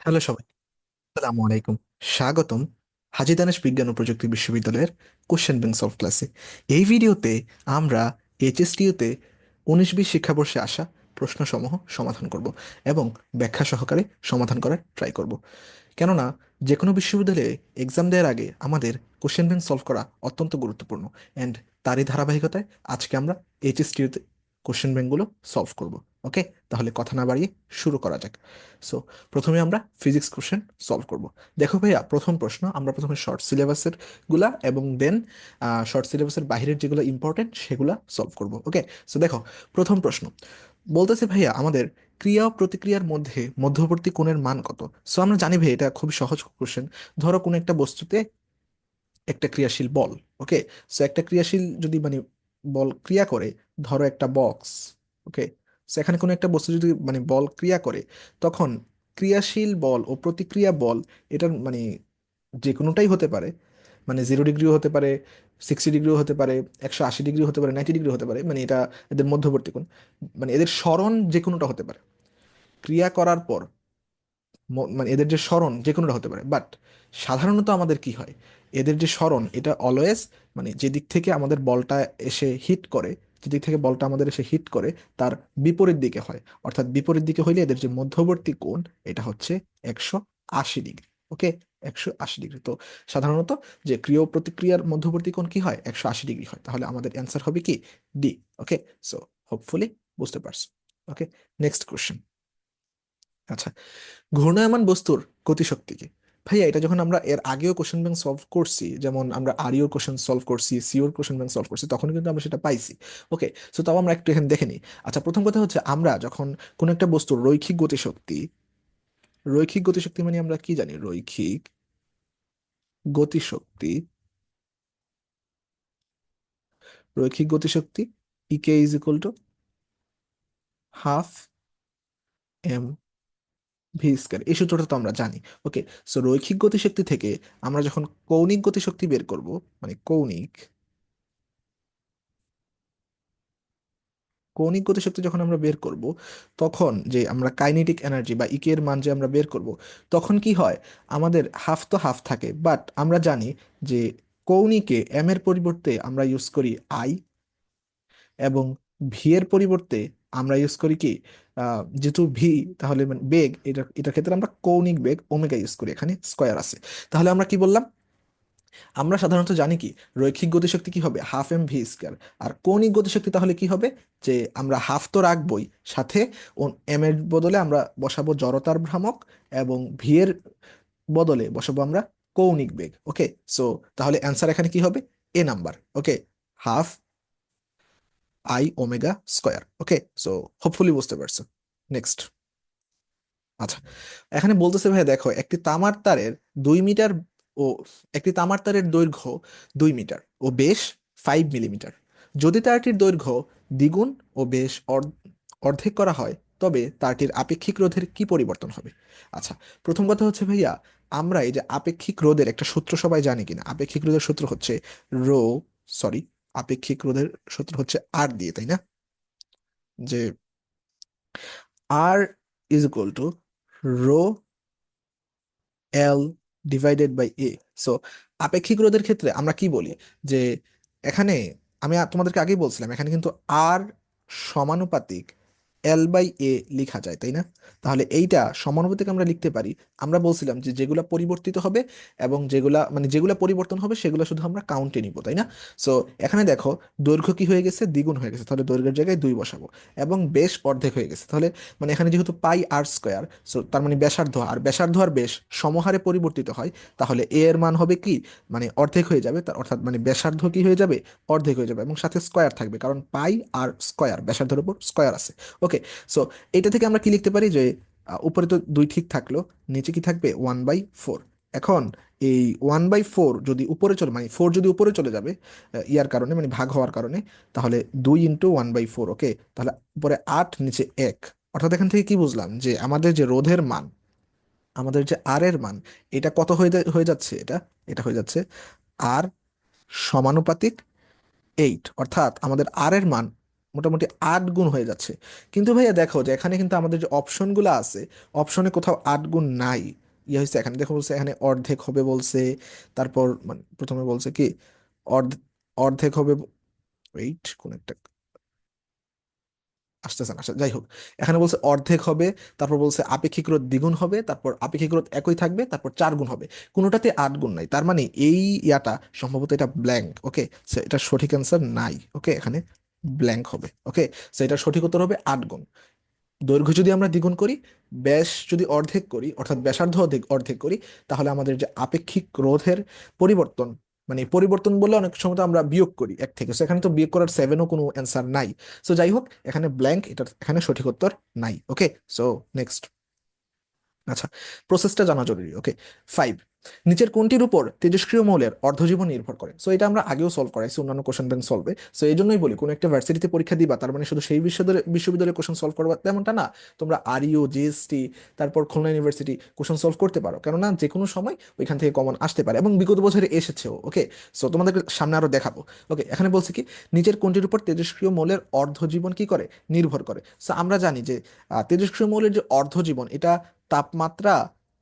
Hello সবাই, আসসালামু আলাইকুম। স্বাগতম হাজী দানেশ বিজ্ঞান ও প্রযুক্তি বিশ্ববিদ্যালয়ের কোশ্চেন ব্যাংক সলভ ক্লাসে। এই ভিডিওতে আমরা এইচএসটিইউতে 19-20 শিক্ষাবর্ষে আসা প্রশ্নসমূহ সমাধান করব এবং ব্যাখ্যা সহকারে সমাধান করার ট্রাই করব। কেননা যে কোনো বিশ্ববিদ্যালয়ে এক্সাম দেওয়ার আগে আমাদের কোশ্চেন ব্যাংক সলভ করা অত্যন্ত গুরুত্বপূর্ণ, অ্যান্ড তারই ধারাবাহিকতায় আজকে আমরা এইচএসটিইউতে কোশ্চেন ব্যাংকগুলো সলভ করব। ওকে, তাহলে কথা না বাড়িয়ে শুরু করা যাক। সো প্রথমে আমরা ফিজিক্স কোশ্চেন সলভ করব। দেখো ভাইয়া, প্রথম প্রশ্ন আমরা প্রথমে শর্ট সিলেবাসের গুলা এবং দেন শর্ট সিলেবাসের বাইরের যেগুলো ইম্পর্টেন্ট সেগুলা সলভ করব। ওকে, সো দেখো, প্রথম প্রশ্ন বলতেছে ভাইয়া আমাদের ক্রিয়া ও প্রতিক্রিয়ার মধ্যে মধ্যবর্তী কোণের মান কত। সো আমরা জানি ভাই এটা খুবই সহজ কোশ্চেন। ধরো কোনো একটা বস্তুতে একটা ক্রিয়াশীল বল, ওকে, সো একটা ক্রিয়াশীল যদি বল ক্রিয়া করে, ধরো একটা বক্স, ওকে, সো এখানে কোনো একটা বস্তু যদি বল ক্রিয়া করে, তখন ক্রিয়াশীল বল ও প্রতিক্রিয়া বল এটার যে কোনোটাই হতে পারে, 0 ডিগ্রিও হতে পারে, 60 ডিগ্রিও হতে পারে, 180 ডিগ্রি হতে পারে, 90 ডিগ্রি হতে পারে, এটা এদের মধ্যবর্তী কোণ, এদের স্মরণ যে কোনোটা হতে পারে ক্রিয়া করার পর। এদের যে স্মরণ যে কোনোটা হতে পারে, বাট সাধারণত আমাদের কি হয়, এদের যে স্মরণ এটা অলওয়েজ যেদিক থেকে আমাদের বলটা এসে হিট করে, যেদিক থেকে বলটা আমাদের এসে হিট করে তার বিপরীত দিকে হয়। অর্থাৎ বিপরীত দিকে হইলে এদের যে মধ্যবর্তী কোণ এটা হচ্ছে 180 ডিগ্রি। ওকে, 180 ডিগ্রি। তো সাধারণত যে ক্রিয়া ও প্রতিক্রিয়ার মধ্যবর্তী কোণ কি হয়, 180 ডিগ্রি হয়। তাহলে আমাদের অ্যান্সার হবে কি ডি। ওকে, সো হোপফুলি বুঝতে পারছো। ওকে, নেক্সট কোশ্চেন। আচ্ছা, ঘূর্ণায়মান বস্তুর গতিশক্তি কি। ভাইয়া এটা যখন আমরা এর আগেও কোশ্চেন ব্যাংক সলভ করছি, যেমন আমরা আরিওর কোশ্চেন সলভ করছি, সিওর কোশ্চেন ব্যাংক সলভ করছি, তখন কিন্তু আমরা সেটা পাইছি। ওকে, সো তাও আমরা একটু এখানে দেখে নিই। আচ্ছা, প্রথম কথা হচ্ছে আমরা যখন কোনো একটা বস্তুর রৈখিক গতিশক্তি, রৈখিক গতিশক্তি আমরা কি জানি, রৈখিক গতিশক্তি, রৈখিক গতিশক্তি KE is equal to half m v square, এই সূত্রটা তো আমরা জানি। ওকে, সো রৈখিক গতিশক্তি থেকে আমরা যখন কৌণিক গতিশক্তি বের করব, কৌণিক কৌণিক গতিশক্তি যখন আমরা বের করব, তখন যে আমরা কাইনেটিক এনার্জি বা ইকে এর মান যে আমরা বের করব, তখন কি হয়, আমাদের হাফ তো হাফ থাকে, বাট আমরা জানি যে কৌণিকে এম এর পরিবর্তে আমরা ইউজ করি আই, এবং ভি এর পরিবর্তে আমরা ইউজ করি কি, যেহেতু ভি, তাহলে বেগ, এটার ক্ষেত্রে আমরা কৌণিক বেগ ওমেগা ইউজ করি, এখানে স্কয়ার আছে। তাহলে আমরা কি বললাম, আমরা সাধারণত জানি কি রৈখিক গতিশক্তি কি হবে, হাফ এম ভি স্কয়ার। আর কৌণিক গতিশক্তি তাহলে কি হবে, যে আমরা হাফ তো রাখবই, সাথে এম এর বদলে আমরা বসাবো জড়তার ভ্রামক, এবং ভি এর বদলে বসাবো আমরা কৌণিক বেগ। ওকে, সো তাহলে অ্যান্সার এখানে কি হবে, A number. Okay, half I omega square. Okay, so hopefully বুঝতে পারছো। নেক্সট। আচ্ছা, এখানে বলতেছে ভাই দেখো, একটি তামার তারের 2 মিটার ও একটি তামার তারের দৈর্ঘ্য 2 মিটার ও বেশ 5 মিলিমিটার। যদি তারটির দৈর্ঘ্য দ্বিগুণ ও বেশ অর্ধেক করা হয়, তবে তারটির আপেক্ষিক রোধের কি পরিবর্তন হবে। আচ্ছা, প্রথম কথা হচ্ছে ভাইয়া, আমরা এই যে আপেক্ষিক রোধের একটা সূত্র সবাই জানি কিনা, আপেক্ষিক রোধের সূত্র হচ্ছে রো, সরি, আপেক্ষিক রোধের সূত্র হচ্ছে আর দিয়ে, তাই না, যে R is equal to rho l divided by A. So আপেক্ষিক রোধের ক্ষেত্রে আমরা কি বলি, যে এখানে আমি তোমাদেরকে আগেই বলছিলাম, এখানে কিন্তু আর সমানুপাতিক এল বাই এ লেখা যায়, তাই না। তাহলে এইটা সমানুপাতিক আমরা লিখতে পারি। আমরা বলছিলাম যে যেগুলা পরিবর্তিত হবে এবং যেগুলা পরিবর্তন হবে সেগুলো শুধু আমরা কাউন্টে নিব, তাই না। সো এখানে দেখো, দৈর্ঘ্য কি হয়ে গেছে, দ্বিগুণ হয়ে গেছে, তাহলে দৈর্ঘ্যের জায়গায় 2 বসাবো, এবং বেশ অর্ধেক হয়ে গেছে, তাহলে এখানে যেহেতু পাই আর স্কোয়ার, সো তার ব্যাসার্ধ, আর ব্যাসার্ধ আর বেশ সমহারে পরিবর্তিত হয়, তাহলে এ এর মান হবে কি, অর্ধেক হয়ে যাবে, তার অর্থাৎ ব্যাসার্ধ কি হয়ে যাবে, অর্ধেক হয়ে যাবে, এবং সাথে স্কোয়ার থাকবে, কারণ পাই আর স্কোয়ার, ব্যাসার্ধের উপর স্কোয়ার আছে। ওকে, সো এটা থেকে আমরা কি লিখতে পারি, যে উপরে তো 2 ঠিক থাকলো, নিচে কি থাকবে 1/4। এখন এই 1/4 যদি উপরে চলে, 4 যদি উপরে চলে যাবে, ইয়ার কারণে ভাগ হওয়ার কারণে, তাহলে 2 × 1/4। ওকে, তাহলে উপরে 8, নিচে 1। অর্থাৎ এখান থেকে কি বুঝলাম, যে আমাদের যে রোধের মান, আমাদের যে আর এর মান, এটা কত হয়ে যাচ্ছে, এটা এটা হয়ে যাচ্ছে আর সমানুপাতিক 8। অর্থাৎ আমাদের আর এর মান মোটামুটি 8 গুণ হয়ে যাচ্ছে। কিন্তু ভাইয়া দেখো যে এখানে কিন্তু আমাদের যে অপশনগুলো আছে, অপশনে কোথাও 8 গুণ নাই। ইয়ে হয়েছে এখানে দেখো, বলছে এখানে অর্ধেক হবে বলছে, তারপর মানে প্রথমে বলছে কি অর্ধ অর্ধেক হবে, ওয়েট কোন একটা আসতেছে না, যাই হোক, এখানে বলছে অর্ধেক হবে, তারপর বলছে আপেক্ষিক রোধ দ্বিগুণ হবে, তারপর আপেক্ষিক রোধ একই থাকবে, তারপর 4 গুণ হবে। কোনোটাতে 8 গুণ নাই, তার মানে এই ইয়াটা সম্ভবত এটা ব্ল্যাঙ্ক। ওকে, এটা সঠিক অ্যান্সার নাই। ওকে, এখানে ব্ল্যাঙ্ক হবে। ওকে, এটা সঠিক উত্তর হবে 8 গুণ। দৈর্ঘ্য যদি আমরা দ্বিগুণ করি, ব্যাস যদি অর্ধেক করি, অর্থাৎ ব্যাসার্ধ অর্ধেক অর্ধেক করি, তাহলে আমাদের যে আপেক্ষিক রোধের পরিবর্তন, মানে পরিবর্তন বললে অনেক সময় তো আমরা বিয়োগ করি এক থেকে, সেখানে তো বিয়োগ করার সেভেনও কোনো অ্যান্সার নাই। সো যাই হোক, এখানে ব্ল্যাঙ্ক, এটা এখানে সঠিক উত্তর নাই। ওকে, সো নেক্সট। আচ্ছা, প্রসেসটা জানা জরুরি। ওকে, 5, নিচের কোনটির উপর তেজস্ক্রিয় মৌলের অর্ধজীবন নির্ভর করে? সো এটা আমরা আগেও সলভ করাইছি অন্যান্য কোশ্চেন ব্যাংক সলভে। সো এই জন্যই বলি, কোনো একটা ভার্সিটিতে পরীক্ষা দিবা তার মানে শুধু সেই বিশ্ববিদ্যালয়ের কোশ্চেন সলভ করবা তেমনটা না। তোমরা আরইউ, জিএসটি, তারপর খুলনা ইউনিভার্সিটি কোশ্চেন সলভ করতে পারো, কেননা যে কোনো সময় ওইখান থেকে কমন আসতে পারে, এবং বিগত বছরে এসেছেও। ওকে, সো তোমাদের সামনে আরো দেখাবো। ওকে, এখানে বলছে কি নিচের কোনটির উপর তেজস্ক্রিয় মৌলের অর্ধজীবন কি করে, নির্ভর করে? সো আমরা জানি যে তেজস্ক্রিয় মৌলের যে অর্ধজীবন, এটা তাপমাত্রা,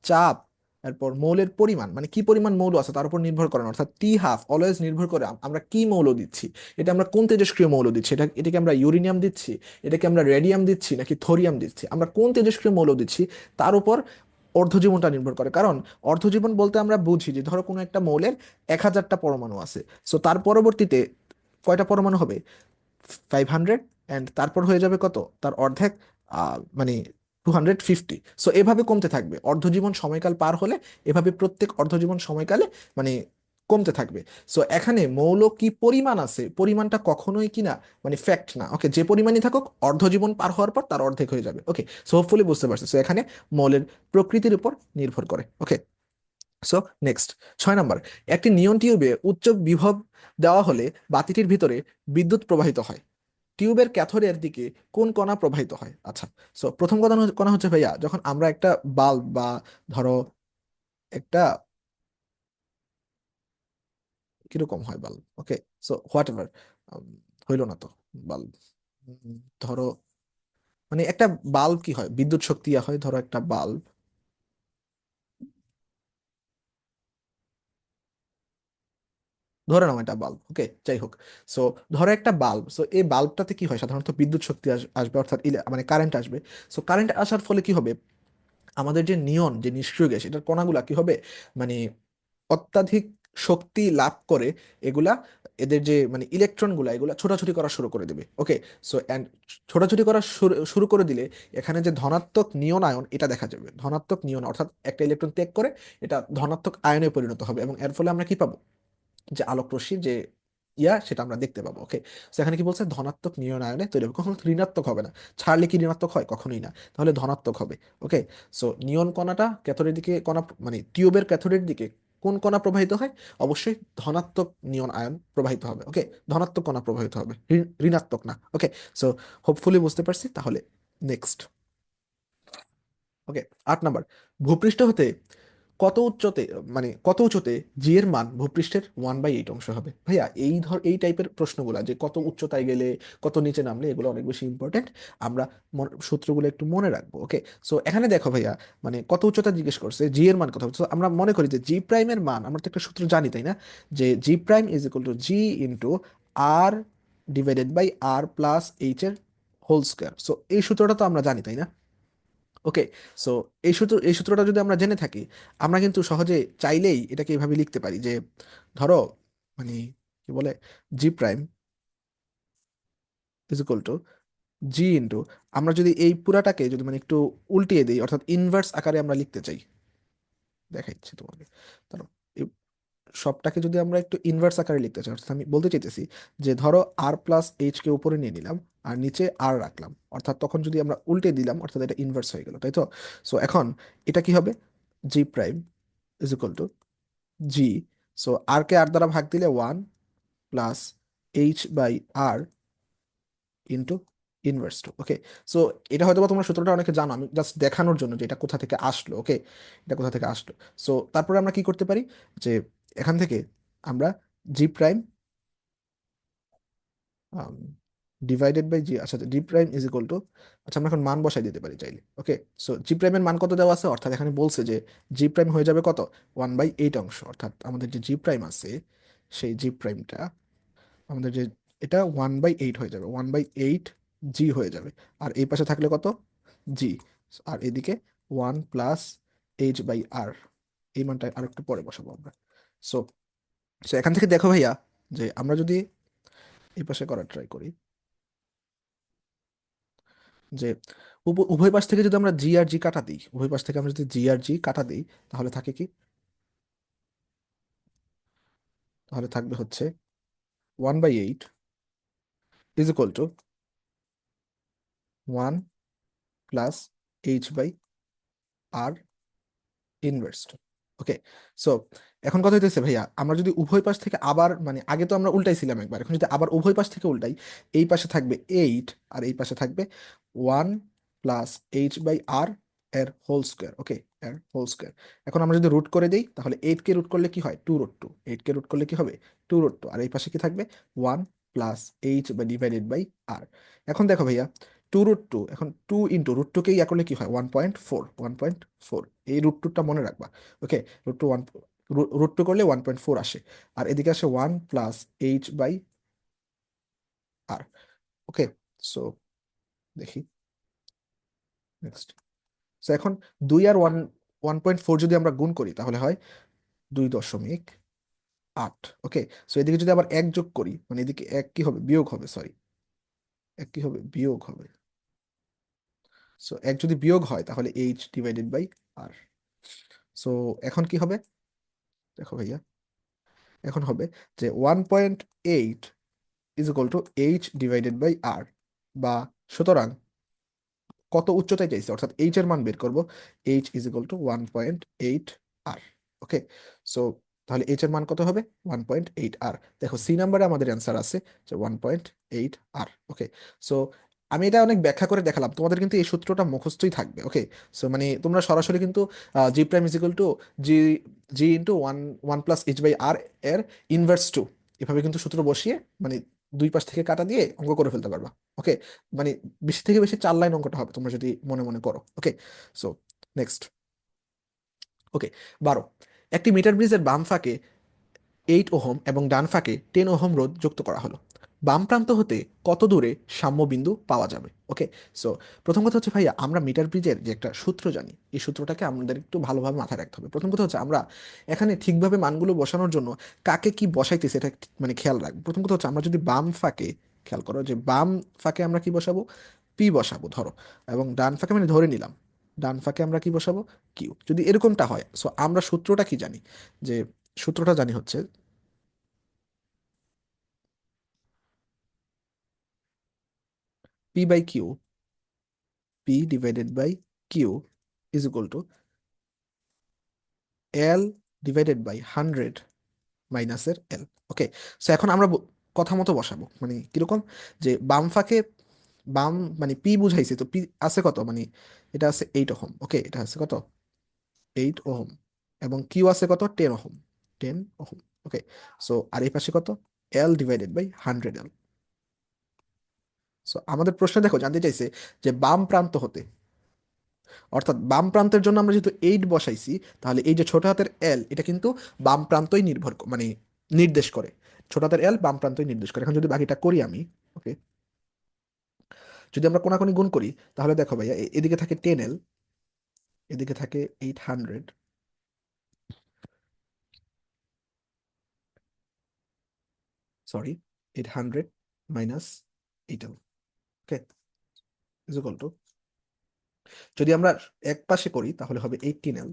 চাপ, এরপর মৌলের পরিমাণ, মানে কি পরিমাণ মৌল আছে তার উপর নির্ভর করে না। অর্থাৎ টি হাফ অলওয়েজ নির্ভর করে আমরা কি মৌল দিচ্ছি, এটা আমরা কোন তেজস্ক্রিয় মৌল দিচ্ছি, এটাকে আমরা ইউরেনিয়াম দিচ্ছি, এটাকে আমরা রেডিয়াম দিচ্ছি, নাকি থোরিয়াম দিচ্ছি, আমরা কোন তেজস্ক্রিয় মৌল দিচ্ছি তার উপর অর্ধজীবনটা নির্ভর করে। কারণ অর্ধজীবন বলতে আমরা বুঝি যে ধরো কোনো একটা মৌলের 1000টা পরমাণু আছে, সো তার পরবর্তীতে কয়টা পরমাণু হবে, 500, অ্যান্ড তারপর হয়ে যাবে কত, তার অর্ধেক, মানে 250। সো এভাবে কমতে থাকবে অর্ধজীবন সময়কাল পার হলে, এভাবে প্রত্যেক অর্ধজীবন সময়কালে মানে কমতে থাকবে। সো এখানে মৌল কি পরিমাণ আছে, পরিমাণটা কখনোই কিনা মানে ফ্যাক্ট না। ওকে, যে পরিমাণই থাকুক অর্ধজীবন পার হওয়ার পর তার অর্ধেক হয়ে যাবে। ওকে, সো হোপফুলি বুঝতে পারছো। সো এখানে মৌলের প্রকৃতির উপর নির্ভর করে। ওকে, সো নেক্সট, 6 নম্বর। একটি নিয়ন টিউবে উচ্চ বিভব দেওয়া হলে বাতিটির ভিতরে বিদ্যুৎ প্রবাহিত হয়। টিউবের ক্যাথোডের দিকে কোন কণা প্রবাহিত হয়? আচ্ছা, সো প্রথম কণা হচ্ছে ভাইয়া, যখন আমরা একটা বাল্ব বা ধরো একটা, কিরকম হয় bulb, okay, so what ever, হইলো না তো বাল্ব, ধরো মানে একটা বাল্ব কি হয়, বিদ্যুৎ শক্তি হয়, ধরো একটা বাল্ব, ধরে নাও এটা বাল্ব। ওকে, যাই হোক, সো ধরো একটা বাল্ব, সো এই বাল্বটাতে কি হয়, সাধারণত বিদ্যুৎ শক্তি আসবে, অর্থাৎ মানে কারেন্ট আসবে। সো কারেন্ট আসার ফলে কি হবে, আমাদের যে নিয়ন, যে নিষ্ক্রিয় গ্যাস, এটার কণাগুলা কি হবে, মানে অত্যাধিক শক্তি লাভ করে, এগুলা এদের যে মানে ইলেকট্রনগুলা এগুলা ছোটাছুটি করা শুরু করে দেবে। ওকে, সো অ্যান্ড ছোটাছুটি করা শুরু শুরু করে দিলে এখানে যে ধনাত্মক নিয়ন আয়ন এটা দেখা যাবে, ধনাত্মক নিয়ন, অর্থাৎ একটা ইলেকট্রন ত্যাগ করে এটা ধনাত্মক আয়নে পরিণত হবে, এবং এর ফলে আমরা কি পাবো, যে আলোক রশ্মির যে সেটা আমরা দেখতে পাবো। ওকে, সেখানে কি বলছে, ধনাত্মক নিয়ন আয়নে তৈরি হবে, কখনো ঋণাত্মক হবে না। ছাড়লে কি ঋণাত্মক হয়, কখনোই না, তাহলে ধনাত্মক হবে। ওকে, সো নিয়ন কণাটা ক্যাথোডের দিকে, কণা মানে টিউবের ক্যাথোডের দিকে কোন কণা প্রবাহিত হয়, অবশ্যই ধনাত্মক নিয়ন আয়ন প্রবাহিত হবে। ওকে, ধনাত্মক কণা প্রবাহিত হবে, ঋণাত্মক না। ওকে, সো হোপফুলি বুঝতে পারছি। তাহলে নেক্সট। ওকে, 8 নাম্বার। ভূপৃষ্ঠ হতে কত উচ্চতে, মানে কত উচ্চতে জি এর মান ভূপৃষ্ঠের 1/8 অংশ হবে? ভাইয়া এই টাইপের প্রশ্নগুলা, যে কত উচ্চতায় গেলে কত নিচে নামলে, এগুলো অনেক বেশি ইম্পর্টেন্ট। আমরা সূত্রগুলো একটু মনে রাখবো। ওকে, সো এখানে দেখো ভাইয়া, মানে কত উচ্চতা জিজ্ঞেস করছে, জি এর মান কত হবে। So আমরা মনে করি যে জি প্রাইমের মান, আমরা তো একটা সূত্র জানি তাই না, যে g prime is equal to g into R divided by R plus h এর হোল স্কোয়ার। সো এই সূত্রটা তো আমরা জানি তাই না? ওকে, সো এই সূত্রটা যদি আমরা জেনে থাকি, আমরা কিন্তু সহজে চাইলেই এটাকে এইভাবে লিখতে পারি যে ধরো, মানে কি বলে, g prime is equal to g into, আমরা যদি এই পুরাটাকে যদি মানে একটু উল্টিয়ে দিই, অর্থাৎ ইনভার্স আকারে আমরা লিখতে চাই, দেখাইছি তোমাকে। ধরো এই সবটাকে যদি আমরা একটু ইনভার্স আকারে লিখতে চাই, অর্থাৎ আমি বলতে চাইতেছি যে ধরো আর প্লাস এইচ কে উপরে নিয়ে নিলাম, আর নিচে আর রাখলাম, অর্থাৎ তখন যদি আমরা উল্টে দিলাম, অর্থাৎ এটা ইনভার্স হয়ে গেল, তাই তো? সো এখন এটা কি হবে, g prime is equal to g, so R কে আর দ্বারা ভাগ দিলে 1 plus h by R into inverse two. Okay, so এটা হয়তো বা তোমরা সূত্রটা অনেকে জানো, আমি জাস্ট দেখানোর জন্য যে এটা কোথা থেকে আসলো। ওকে, এটা কোথা থেকে আসলো। সো তারপরে আমরা কি করতে পারি, যে এখান থেকে আমরা জি প্রাইম ডিভাইডেড বাই জি, আচ্ছা জি প্রাইম ইজ ইকুয়াল টু, আচ্ছা আমরা এখন মান বসাই দিতে পারি চাইলে। ওকে, সো জি প্রাইমের মান কত দেওয়া আছে, অর্থাৎ এখানে বলছে যে জি প্রাইম হয়ে যাবে কত, 1/8 অংশ, অর্থাৎ আমাদের যে জি প্রাইম আছে সেই জি প্রাইমটা আমাদের যে, এটা 1/8 হয়ে যাবে, 1/8 জি হয়ে যাবে। আর এই পাশে থাকলে কত, জি। আর এদিকে 1 + h/r, এই মানটা আর একটু পরে বসাবো আমরা। সো সো এখান থেকে দেখো ভাইয়া, যে আমরা যদি এই পাশে করার ট্রাই করি, যে উভয় পাশ থেকে যদি আমরা জি আর জি কাটা দিই, উভয় পাশ থেকে আমরা যদি জি আর জি কাটা দিই, তাহলে থাকে কি, তাহলে থাকবে হচ্ছে 1/8 is equal to 1 + h/r inverse. Okay, so এখন কথা হইতেছে ভাইয়া, আমরা যদি উভয় পাশ থেকে আবার, মানে আগে তো আমরা উল্টাইছিলাম একবার, এখন যদি আবার উভয় পাশ থেকে উল্টাই, এই পাশে থাকবে 8 আর এই পাশে থাকবে 1 + h/r এর হোল স্কোয়ার। ওকে, এর হোল স্কোয়ার। এখন আমরা যদি রুট করে দিই, তাহলে 8 কে রুট করলে কি হয়, 2√2, 8 কে রুট করলে কি হবে, 2√2, আর এই পাশে কি থাকবে, 1 + h বা ডিভাইডেড বাই আর। এখন দেখো ভাইয়া, 2√2, এখন 2 × √2 কে ইয়া করলে কি হয়, 1.4, 1.4, এই √2টা মনে রাখবা। ওকে, √2 √2 করলে 1.4 আসে, আর এদিকে আসে 1 + h/r। ওকে, সো দেখি নেক্সট। সো এখন 2 আর 1.4 যদি আমরা গুণ করি, তাহলে হয় 2.8। ওকে, সো এদিকে যদি আবার এক যোগ করি, মানে এদিকে এক কি হবে, বিয়োগ হবে, সরি, এক কি হবে, বিয়োগ হবে। সো এক যদি বিয়োগ হয়, তাহলে h/r। সো এখন কি হবে, দেখো ভাইয়া, এখন হবে যে 1.8 ইজ ইকুয়াল টু h/r, বা সুতরাং কত উচ্চতায় চাইছে, অর্থাৎ এইচ এর মান বের করব, H is equal to 1.8 R. Okay, so তাহলে এইচ এর মান কত হবে, 1.8 আর। দেখো সি নাম্বারে আমাদের অ্যান্সার আছে যে 1.8 আর। ওকে, সো আমি এটা অনেক ব্যাখ্যা করে দেখালাম, তোমাদের কিন্তু এই সূত্রটা মুখস্থই থাকবে। ওকে, সো মানে তোমরা সরাসরি কিন্তু g prime is equal to g, g into one, 1 + h/r এর ইনভার্স 2, এভাবে কিন্তু সূত্র বসিয়ে, মানে দুই পাশ থেকে কাটা দিয়ে অঙ্ক করে ফেলতে পারবা। ওকে, মানে বেশি থেকে বেশি 4 লাইন অঙ্কটা হবে তোমরা যদি মনে মনে করো। ওকে, সো নেক্সট। ওকে, 12, একটি মিটার ব্রিজের বাম ফাঁকে 8 ওহম এবং ডান ফাঁকে 10 ওহম রোধ যুক্ত করা হলো। বাম প্রান্ত হতে কত দূরে সাম্য বিন্দু পাওয়া যাবে। ওকে, সো প্রথম কথা হচ্ছে ভাইয়া, আমরা মিটার ব্রিজের যে একটা সূত্র জানি, এই সূত্রটাকে আমাদের একটু ভালোভাবে মাথায় রাখতে হবে। প্রথম কথা হচ্ছে, আমরা এখানে ঠিকভাবে মানগুলো বসানোর জন্য কাকে কি বসাইতেছে এটা মানে খেয়াল রাখবো। প্রথম কথা হচ্ছে, আমরা যদি বাম ফাঁকে, খেয়াল করো যে বাম ফাঁকে আমরা কি বসাবো, পি বসাবো ধরো, এবং ডান ফাঁকে মানে ধরে নিলাম, ডান ফাঁকে আমরা কি বসাবো, কিউ। যদি এরকমটা হয়, সো আমরা সূত্রটা কি জানি, যে সূত্রটা জানি হচ্ছে P/Q, P/Q is equal two L/100 মাইনাসের এল। ওকে, সো এখন আমরা কথা মতো বসাবো, মানে কিরকম, যে বাম ফাঁকে, বাম মানে পি বুঝাইছে, তো পি আছে কত, মানে এটা আছে 8 ওহম। ওকে, এটা আছে কত, 8 ওহম, এবং কিউ আছে কত, 10 ওহম, 10 ওহম। ওকে, সো আর এই পাশে কত, L/100 এল। সো আমাদের প্রশ্ন দেখো জানতে চাইছে যে বাম প্রান্ত হতে, অর্থাৎ বাম প্রান্তের জন্য আমরা যেহেতু 8 বসাইছি, তাহলে এই যে ছোট হাতের এল, এটা কিন্তু বাম প্রান্তই মানে নির্দেশ করে, ছোট হাতের এল বাম প্রান্তই নির্দেশ করে। এখন যদি বাকিটা করি আমি, ওকে, যদি আমরা কোনাকুনি গুণ করি, তাহলে দেখো ভাইয়া, এদিকে থাকে 10 এল, এদিকে থাকে 800, sorry, 800 minus 8 L. Okay, is equal two, যদি আমরা এক পাশে করি, তাহলে হবে 18 এল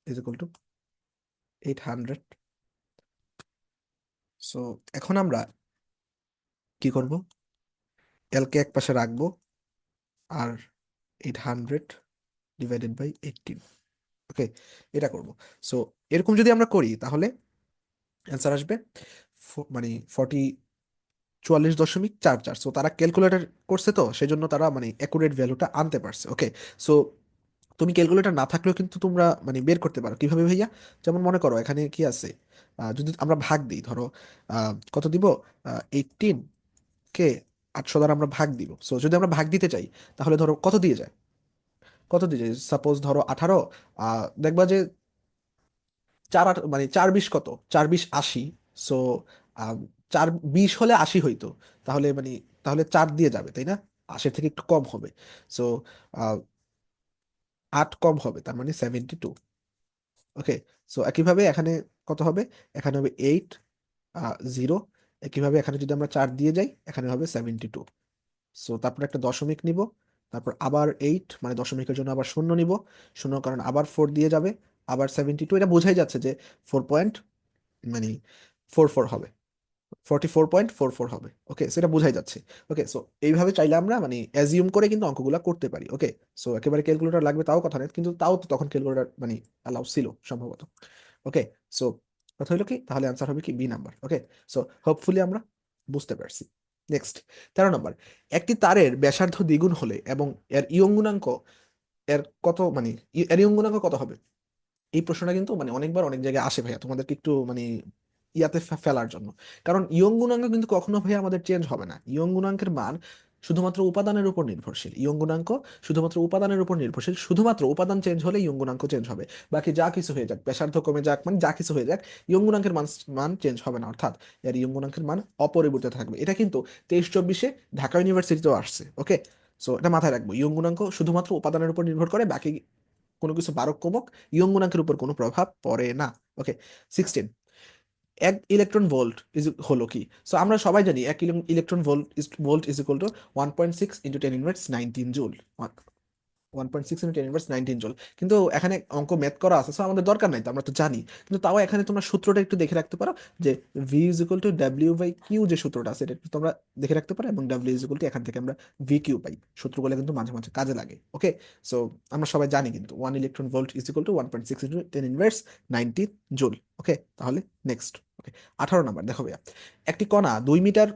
ইজ ইকুয়াল টু 800। সো এখন আমরা কি করব, এল কে এক পাশে রাখবো, আর 800 ডিভাইডেড বাই 18। ওকে, এটা করব। সো এরকম যদি আমরা করি, তাহলে অ্যান্সার আসবে মানে 44.44। সো তারা ক্যালকুলেটর করছে, তো সেই জন্য তারা মানে অ্যাকুরেট ভ্যালুটা আনতে পারছে। ওকে, সো তুমি ক্যালকুলেটর না থাকলেও কিন্তু তোমরা মানে বের করতে পারো। কিভাবে ভাইয়া, যেমন মনে করো এখানে কি আছে, যদি আমরা ভাগ দিই, ধরো কত দিব, 18 কে 800 দ্বারা আমরা ভাগ দিব। সো যদি আমরা ভাগ দিতে চাই তাহলে ধরো কত দিয়ে যায়, কত দিয়ে যায়, সাপোজ ধরো 18, দেখবা যে মানে 4 20 কত, 4 20 80। সো 4 20 হলে 80 হইতো, তাহলে মানে তাহলে 4 দিয়ে যাবে তাই না, 80 থেকে একটু কম হবে। সো 8 কম হবে, তার মানে 72। ওকে, সো একইভাবে এখানে কত হবে, এখানে হবে 8 0। একইভাবে এখানে যদি আমরা 4 দিয়ে যাই এখানে হবে 72। সো তারপর একটা দশমিক নিব, তারপর আবার 8 মানে দশমিকের জন্য আবার শূন্য নিব, শূন্য কারণ আবার 4 দিয়ে যাবে, আবার 72। এটা বোঝাই যাচ্ছে যে 4 মানে 44 হবে, 44.44 হবে। ওকে, সেটা বোঝাই যাচ্ছে। ওকে, সো এইভাবে চাইলে আমরা মানে অ্যাজিউম করে কিন্তু অঙ্কগুলা করতে পারি। ওকে, সো একেবারে ক্যালকুলেটর লাগবে তাও কথা নেই, কিন্তু তাও তো তখন ক্যালকুলেটর মানে অ্যালাউ ছিল সম্ভবত। ওকে, সো কথা হলো কি, তাহলে অ্যান্সার হবে কি বি নাম্বার। ওকে, সো হোপফুলি আমরা বুঝতে পারছি। নেক্সট, 13 নম্বর। একটি তারের ব্যাসার্ধ দ্বিগুণ হলে এবং এর ইয়ং গুণাঙ্ক এর কত মানে এর ইয়ং গুণাঙ্ক কত হবে? এই প্রশ্নটা কিন্তু মানে অনেকবার অনেক জায়গায় আসে ভাইয়া, তোমাদেরকে একটু মানে ইয়াতে ফেলার জন্য। কারণ ইয়ং গুণাঙ্ক কিন্তু কখনো ভাইয়া আমাদের চেঞ্জ হবে না। ইয়ং গুণাঙ্কের মান শুধুমাত্র উপাদানের উপর নির্ভরশীল। ইয়ং গুণাঙ্ক শুধুমাত্র উপাদানের উপর নির্ভরশীল, শুধুমাত্র উপাদান চেঞ্জ হলে ইয়ং গুণাঙ্ক চেঞ্জ হবে। বাকি যা কিছু হয়ে যাক, ব্যাসার্ধ কমে যাক, মানে যা কিছু হয়ে যাক, ইয়ং গুণাঙ্কের মান মান চেঞ্জ হবে না, অর্থাৎ এর ইয়ং গুণাঙ্কের মান অপরিবর্তিত থাকবে। এটা কিন্তু 23-24-এ ঢাকা ইউনিভার্সিটিতেও আসছে। ওকে, সো এটা মাথায় রাখবো, ইয়ং গুণাঙ্ক শুধুমাত্র উপাদানের উপর নির্ভর করে, বাকি কোনো কিছু বাড়ক কমক ইয়ং গুণাঙ্কের উপর কোনো প্রভাব পড়ে না। ওকে, 16। এক ইলেকট্রন ভোল্ট হলো কি? সো আমরা সবাই জানি এক electron volt is equal to 1.6 × 10⁻19 joule. 1.6 × 10⁻19 joule. কিন্তু এখানে অঙ্ক ম্যাথ করা আছে, সো আমাদের দরকার নাই, তো আমরা তো জানি। কিন্তু তাও এখানে তোমরা সূত্রটা একটু দেখে রাখতে পারো, যে ভি ইজ ইকুয়াল টু ডাব্লিউ/কিউ, যে সূত্রটা আছে এটা একটু তোমরা দেখে রাখতে পারো, এবং ডাব্লিউ ইজ ইকুয়াল টু এখান থেকে আমরা ভি কিউ পাই। সূত্রগুলো কিন্তু মাঝে মাঝে কাজে লাগে। ওকে, সো আমরা সবাই জানি কিন্তু 1 electron volt is equal to 1.6 × 10⁻19 joule. Okay, তাহলে নেক্সট। ওকে, 18 নম্বর দেখো ভাইয়া, একটি কণা 2 মিটার,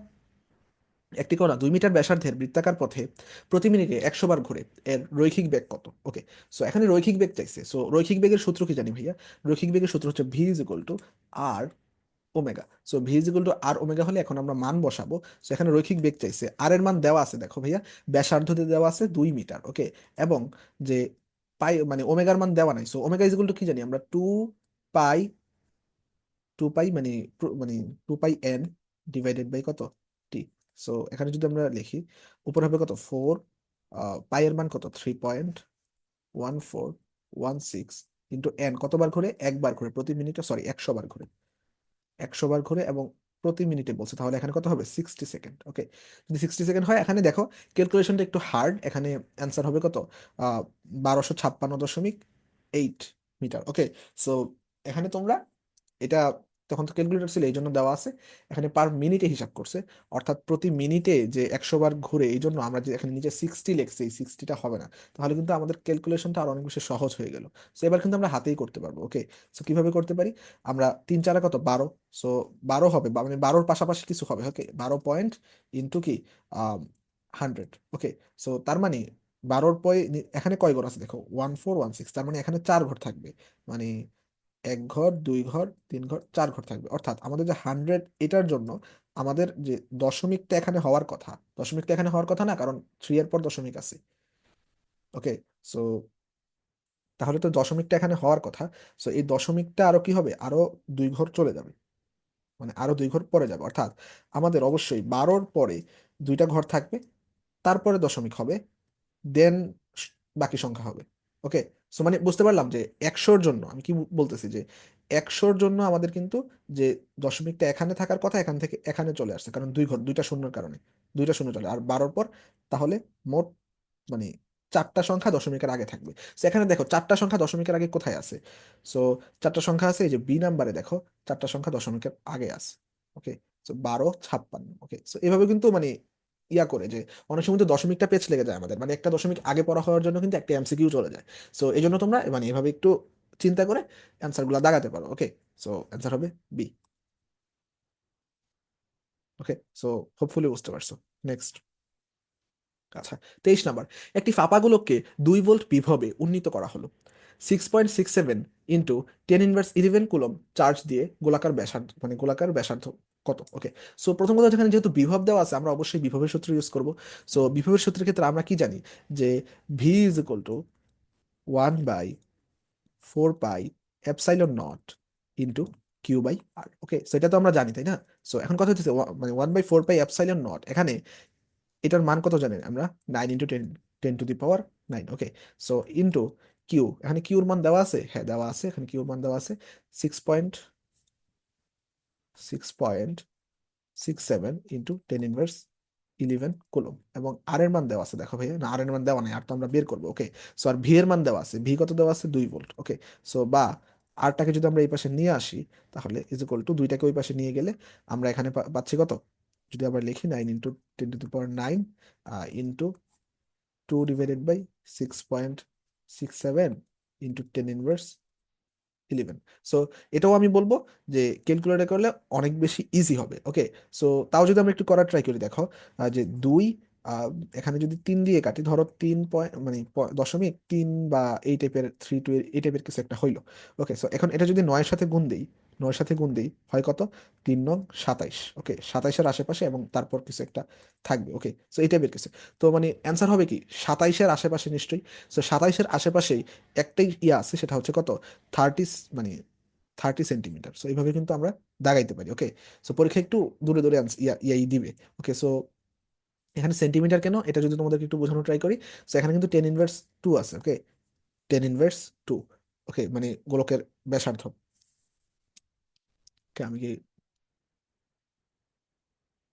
একটি কণা 2 মিটার ব্যাসার্ধের বৃত্তাকার পথে প্রতি মিনিটে 100 বার ঘুরে, এর রৈখিক বেগ কত? ওকে, সো এখানে রৈখিক বেগ চাইছে। সো রৈখিক বেগের সূত্র কি জানি ভাইয়া? রৈখিক বেগের সূত্র হচ্ছে V is equal to R omega. So V is equal to R omega হলে এখন আমরা মান বসাবো। সো এখানে রৈখিক বেগ চাইছে, আর এর মান দেওয়া আছে দেখো ভাইয়া, ব্যাসার্ধতে দেওয়া আছে 2 মিটার। ওকে, এবং যে পাই মানে ওমেগার মান দেওয়া নাই। So omega is equal two কি জানি আমরা, পাই 2 পাই মানে মানে 2 পাই এন ডিভাইডেড বাই কত, টি। সো এখানে যদি আমরা লিখি, উপর হবে কত 4, পাই এর মান কত 3.1416 ইন্টু এন, কতবার ঘুরে, একবার ঘুরে প্রতি মিনিটে, সরি 100 বার ঘুরে, 100 বার ঘুরে এবং প্রতি মিনিটে বলছে, তাহলে এখানে কত হবে 60 সেকেন্ড। ওকে, যদি 60 সেকেন্ড হয়, এখানে দেখো ক্যালকুলেশনটা একটু হার্ড, এখানে অ্যান্সার হবে কত, 1256.8 মিটার। ওকে, সো এখানে তোমরা এটা, তখন তো ক্যালকুলেটর ছিল এই জন্য দেওয়া আছে, এখানে পার মিনিটে হিসাব করছে, অর্থাৎ প্রতি মিনিটে যে 100 বার ঘুরে, এই জন্য আমরা যে এখানে নিচে 60 লিখছি, এই 60টা হবে না, তাহলে কিন্তু আমাদের ক্যালকুলেশনটা আরো অনেক বেশি সহজ হয়ে গেল। সো এবার কিন্তু আমরা হাতেই করতে পারবো। ওকে, সো কিভাবে করতে পারি, আমরা 3 4 কত 12, সো 12 হবে, মানে 12-র পাশাপাশি কিছু হবে। ওকে, 12 পয়েন্ট ইন্টু কি 100। ওকে, সো তার মানে 12-র এখানে কয় ঘর আছে দেখো, 1416, তার মানে এখানে 4 ঘর থাকবে, মানে 1 ঘর, 2 ঘর, 3 ঘর, 4 ঘর থাকবে। অর্থাৎ আমাদের যে 100, এটার জন্য আমাদের যে দশমিকটা এখানে হওয়ার কথা, দশমিকটা এখানে হওয়ার কথা না, কারণ 3 এর পর দশমিক আছে। ওকে, সো তাহলে তো দশমিকটা এখানে হওয়ার কথা। সো এই দশমিকটা আরো কি হবে, আরো 2 ঘর চলে যাবে, মানে আরো 2 ঘর পরে যাবে, অর্থাৎ আমাদের অবশ্যই 12-র পরে 2টা ঘর থাকবে, তারপরে দশমিক হবে, দেন বাকি সংখ্যা হবে। ওকে, সো মানে বুঝতে পারলাম যে 100-র জন্য আমি কি বলতেছি, যে 100-র জন্য আমাদের কিন্তু যে দশমিকটা এখানে থাকার কথা, এখান থেকে এখানে চলে আসছে, কারণ 2 ঘর, 2টা শূন্যের কারণে 2টা শূন্য চলে, আর 12-র পর তাহলে মোট মানে 4টা সংখ্যা দশমিকের আগে থাকবে। সো এখানে দেখো 4টা সংখ্যা দশমিকের আগে কোথায় আছে, সো 4টা সংখ্যা আছে এই যে বি নাম্বারে, দেখো 4টা সংখ্যা দশমিকের আগে আছে। ওকে, সো 12 56। ওকে, সো এভাবে কিন্তু মানে ইয়া করে যে অনেক সময় তো দশমিকটা পেছ লেগে যায় আমাদের, মানে একটা দশমিক আগে পড়া হওয়ার জন্য কিন্তু একটা এমসিকিউ চলে যায়। সো এই জন্য তোমরা মানে এভাবে একটু চিন্তা করে অ্যান্সার গুলা দাগাতে পারো। ওকে, সো অ্যান্সার হবে বি। ওকে, সো হোপফুলি বুঝতে পারছো। নেক্সট, আচ্ছা, 23 নাম্বার। একটি ফাঁপা গোলককে 2 ভোল্ট বিভবে উন্নীত করা হলো, 6.67 ইন্টু 10⁻11 কুলম চার্জ দিয়ে গোলাকার ব্যাসার্ধ, মানে গোলাকার ব্যাসার্ধ কত। ওকে, সো প্রথম কথা, যেখানে যেহেতু বিভব দেওয়া আছে আমরা অবশ্যই বিভবের সূত্র ইউজ করব। সো বিভবের সূত্রের ক্ষেত্রে আমরা কি জানি, যে V is equal to 1/4 pi epsilon naught into Q by R. Okay, so এটা তো আমরা জানি, তাই না? সো এখন কথা হচ্ছে মানে 1/4 পাই এপসাইলন নট, এখানে এটার মান কত জানেন আমরা? 9 × 10, 10⁻৯। ওকে, সো ইন্টু কিউ, এখানে কিউর মান দেওয়া আছে, হ্যাঁ দেওয়া আছে, এখানে কিউর মান দেওয়া আছে 6.67 × 10⁻11 কুলম, এবং আর এর মান দেওয়া আছে, দেখো ভাইয়া, না আর এর মান দেওয়া নাই, আর তো আমরা বের করবো। ওকে, সো আর ভি এর মান দেওয়া আছে, ভি কত দেওয়া আছে? 2 ভোল্ট। ওকে, সো বা আরটাকে যদি আমরা এই পাশে নিয়ে আসি, তাহলে ইজ ইকুয়াল টু দুইটাকে ওই পাশে নিয়ে গেলে আমরা এখানে পাচ্ছি কত, যদি আবার লিখি 9 × 10⁻৯ ইন্টু 2/6.67 × 10⁻11। সো এটাও আমি বলবো যে ক্যালকুলেটর করলে অনেক বেশি ইজি হবে। ওকে, সো তাও যদি আমরা একটু করার ট্রাই করি, দেখো যে 2, আহ, এখানে যদি 3 দিয়ে কাটি, ধরো 3 মানে 0.3 বা এই টাইপের 3 টু এই টাইপের কিছু একটা হইলো। ওকে, সো এখন এটা যদি 9-এর সাথে গুণ দিই, 9-এর সাথে গুণ দিই হয় কত, 3 9 27। ওকে, 27-এর আশেপাশে এবং তারপর কিছু একটা থাকবে। ওকে, সো এই টাইপের কিছু, তো মানে অ্যান্সার হবে কি 27-এর আশেপাশে নিশ্চয়ই। সো 27-এর আশেপাশেই একটাই ইয়ে আছে, সেটা হচ্ছে কত, 30, মানে 30 সেন্টিমিটার। সো এইভাবে কিন্তু আমরা দাগাইতে পারি। ওকে, সো পরীক্ষা একটু দূরে দূরে ইয়াই দিবে। ওকে, সো এখানে সেন্টিমিটার কেন, এটা যদি তোমাদেরকে একটু বোঝানো ট্রাই করি, সো এখানে কিন্তু 10⁻² আছে। ওকে, 10⁻²। ওকে, মানে গোলকের ব্যাসার্ধ। ওকে, আমি কি,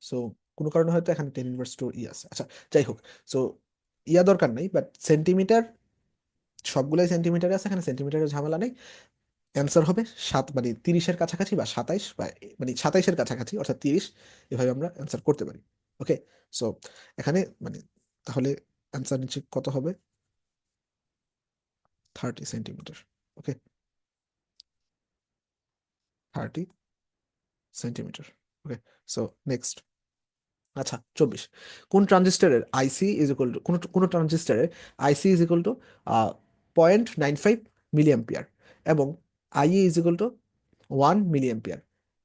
সো কোনো কারণে হয়তো এখানে 10⁻² আছে, আচ্ছা, যাই হোক। সো দরকার নেই, বাট সেন্টিমিটার সবগুলাই সেন্টিমিটারে আছে, এখানে সেন্টিমিটারের ঝামেলা নেই। অ্যান্সার হবে 7, মানে 30-এর কাছাকাছি বা 27, বা মানে 27-এর কাছাকাছি, অর্থাৎ 30, এভাবে আমরা অ্যান্সার করতে পারি। ওকে, সো এখানে মানে তাহলে অ্যান্সার নিচে কত হবে, 30 centimetre. Okay, 30 centimetre. Okay, so next. আচ্ছা, 24, কোন ট্রানজিস্টরের আইসি ইজ ইকুয়াল টু, কোন ট্রানজিস্টরের IC is equal to 0.95 milli ampere এবং IE is equal to 1 milli ampere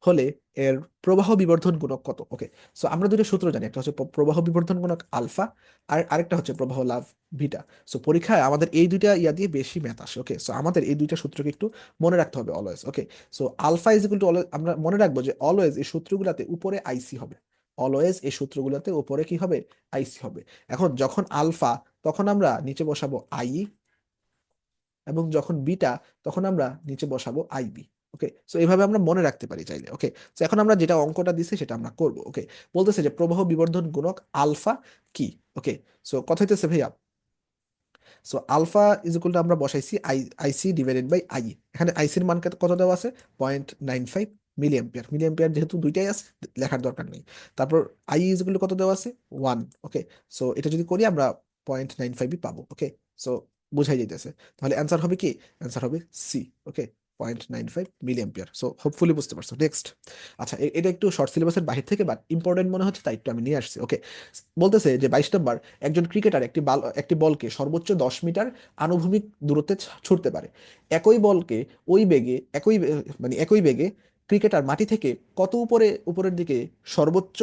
হলে এর প্রবাহ বিবর্ধন গুণক কত? ওকে, সো আমরা দুটো সূত্র জানি, একটা হচ্ছে প্রবাহ বিবর্ধন গুণক আলফা, আর আরেকটা হচ্ছে প্রবাহ লাভ বিটা। সো পরীক্ষায় আমাদের এই দুইটা ইয়া দিয়ে বেশি ম্যাথ আসে। ওকে, সো আমাদের এই দুইটা সূত্রকে একটু মনে রাখতে হবে always. Okay, so alpha is equal to, আমরা মনে রাখবো যে অলওয়েজ এই সূত্রগুলোতে উপরে আইসি হবে, অলওয়েজ এই সূত্রগুলোতে উপরে কি হবে, আইসি হবে। এখন যখন আলফা, তখন আমরা নিচে বসাবো আই, এবং যখন বিটা, তখন আমরা নিচে বসাবো আইবি। ওকে, সো এইভাবে আমরা মনে রাখতে পারি চাইলে। ওকে, তো এখন আমরা যেটা অঙ্কটা দিছি সেটা আমরা করব। ওকে, বলতেছে যে প্রবাহ বিবর্ধন গুণক আলফা কি। ওকে, সো কথা হইতেছে ভাইয়া, so alpha is equal to আমরা বসাইছি আইসি ডিভাইডেড বাই আই। এখানে আইসির মান কত দেওয়া আছে, 0.95 মিলি অ্যাম্পিয়ার। মিলি অ্যাম্পিয়ার যেহেতু দুইটাই আছে, লেখার দরকার নেই। তারপর আই ইজ ইকুয়াল টু কত দেওয়া আছে, 1। ওকে, সো এটা যদি করি আমরা 0.95ই পাবো। ওকে, সো বুঝাই যাইতেছে, তাহলে অ্যান্সার হবে কি, অ্যান্সার হবে সি। ওকে, 0.95 মিলি অ্যাম্পিয়ার। সো হোপফুলি বুঝতে পারছো। নেক্সট। আচ্ছা, এটা একটু শর্ট সিলেবাসের বাহির থেকে বাট ইম্পর্টেন্ট মনে হচ্ছে, তাই একটু আমি নিয়ে আসছি। ওকে, বলতেছে যে 22 নম্বর, একজন ক্রিকেটার একটি বলকে সর্বোচ্চ 10 মিটার আনুভূমিক দূরত্বে ছুড়তে পারে। একই বলকে ওই বেগে মানে একই বেগে ক্রিকেটার মাটি থেকে কত উপরের দিকে সর্বোচ্চ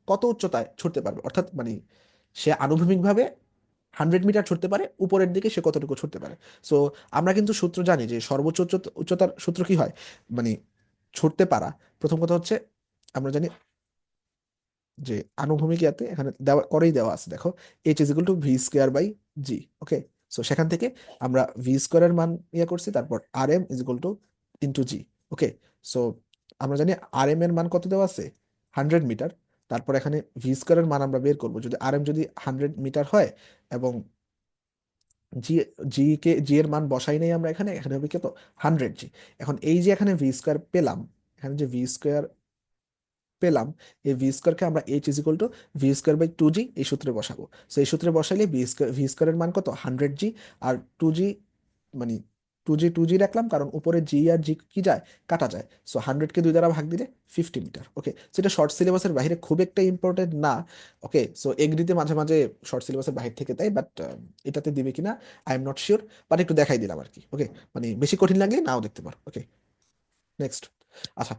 কত উচ্চতায় ছুটতে পারবে, অর্থাৎ মানে সে আনুভূমিকভাবে 100 মিটার ছুটতে পারে, উপরের দিকে সে কতটুকু ছুটতে পারে। সো আমরা কিন্তু সূত্র জানি যে সর্বোচ্চ উচ্চতার সূত্র কি হয়, মানে ছুটতে পারা। প্রথম কথা হচ্ছে আমরা জানি যে আনুভূমিক ইয়াতে এখানে দেওয়া আছে, দেখো H is equal to v² by g। Okay, so সেখান থেকে আমরা v² মান ইয়া করছি, তারপর আর M is equal to into G. Okay, so আমরা জানি আর এম এর মান কত দেওয়া আছে, 100 মিটার। তারপর এখানে v² মান আমরা বের করব, যদি আর এম যদি 100 মিটার হয়, এবং জি, জি এর মান বসাই নাই আমরা এখানে, এখানে হবে কত, 100 জি। এখন এই যে এখানে v² পেলাম, এখানে যে v² পেলাম, এই v²কে আমরা h is equal two v²/2g এই সূত্রে বসাবো। সো এই সূত্রে বসাইলে v² এর মান কত, 100 জি। আর 2g, মানে 2g রাখলাম, কারণ উপরে জি আর জি কি যায়, কাটা যায়। সো 100কে 2 দ্বারা ভাগ দিলে 50 মিটার। ওকে, সো এটা শর্ট সিলেবাসের বাইরে খুব একটা ইম্পর্টেন্ট না। ওকে, সো এগ্রিতে মাঝে মাঝে শর্ট সিলেবাসের বাইরে থেকে দেয়, বাট এটাতে দিবে কিনা I am not sure, but একটু দেখাই দিলাম আর কি। ওকে, মানে বেশি কঠিন লাগলে নাও দেখতে পারো। ওকে, নেক্সট। আচ্ছা,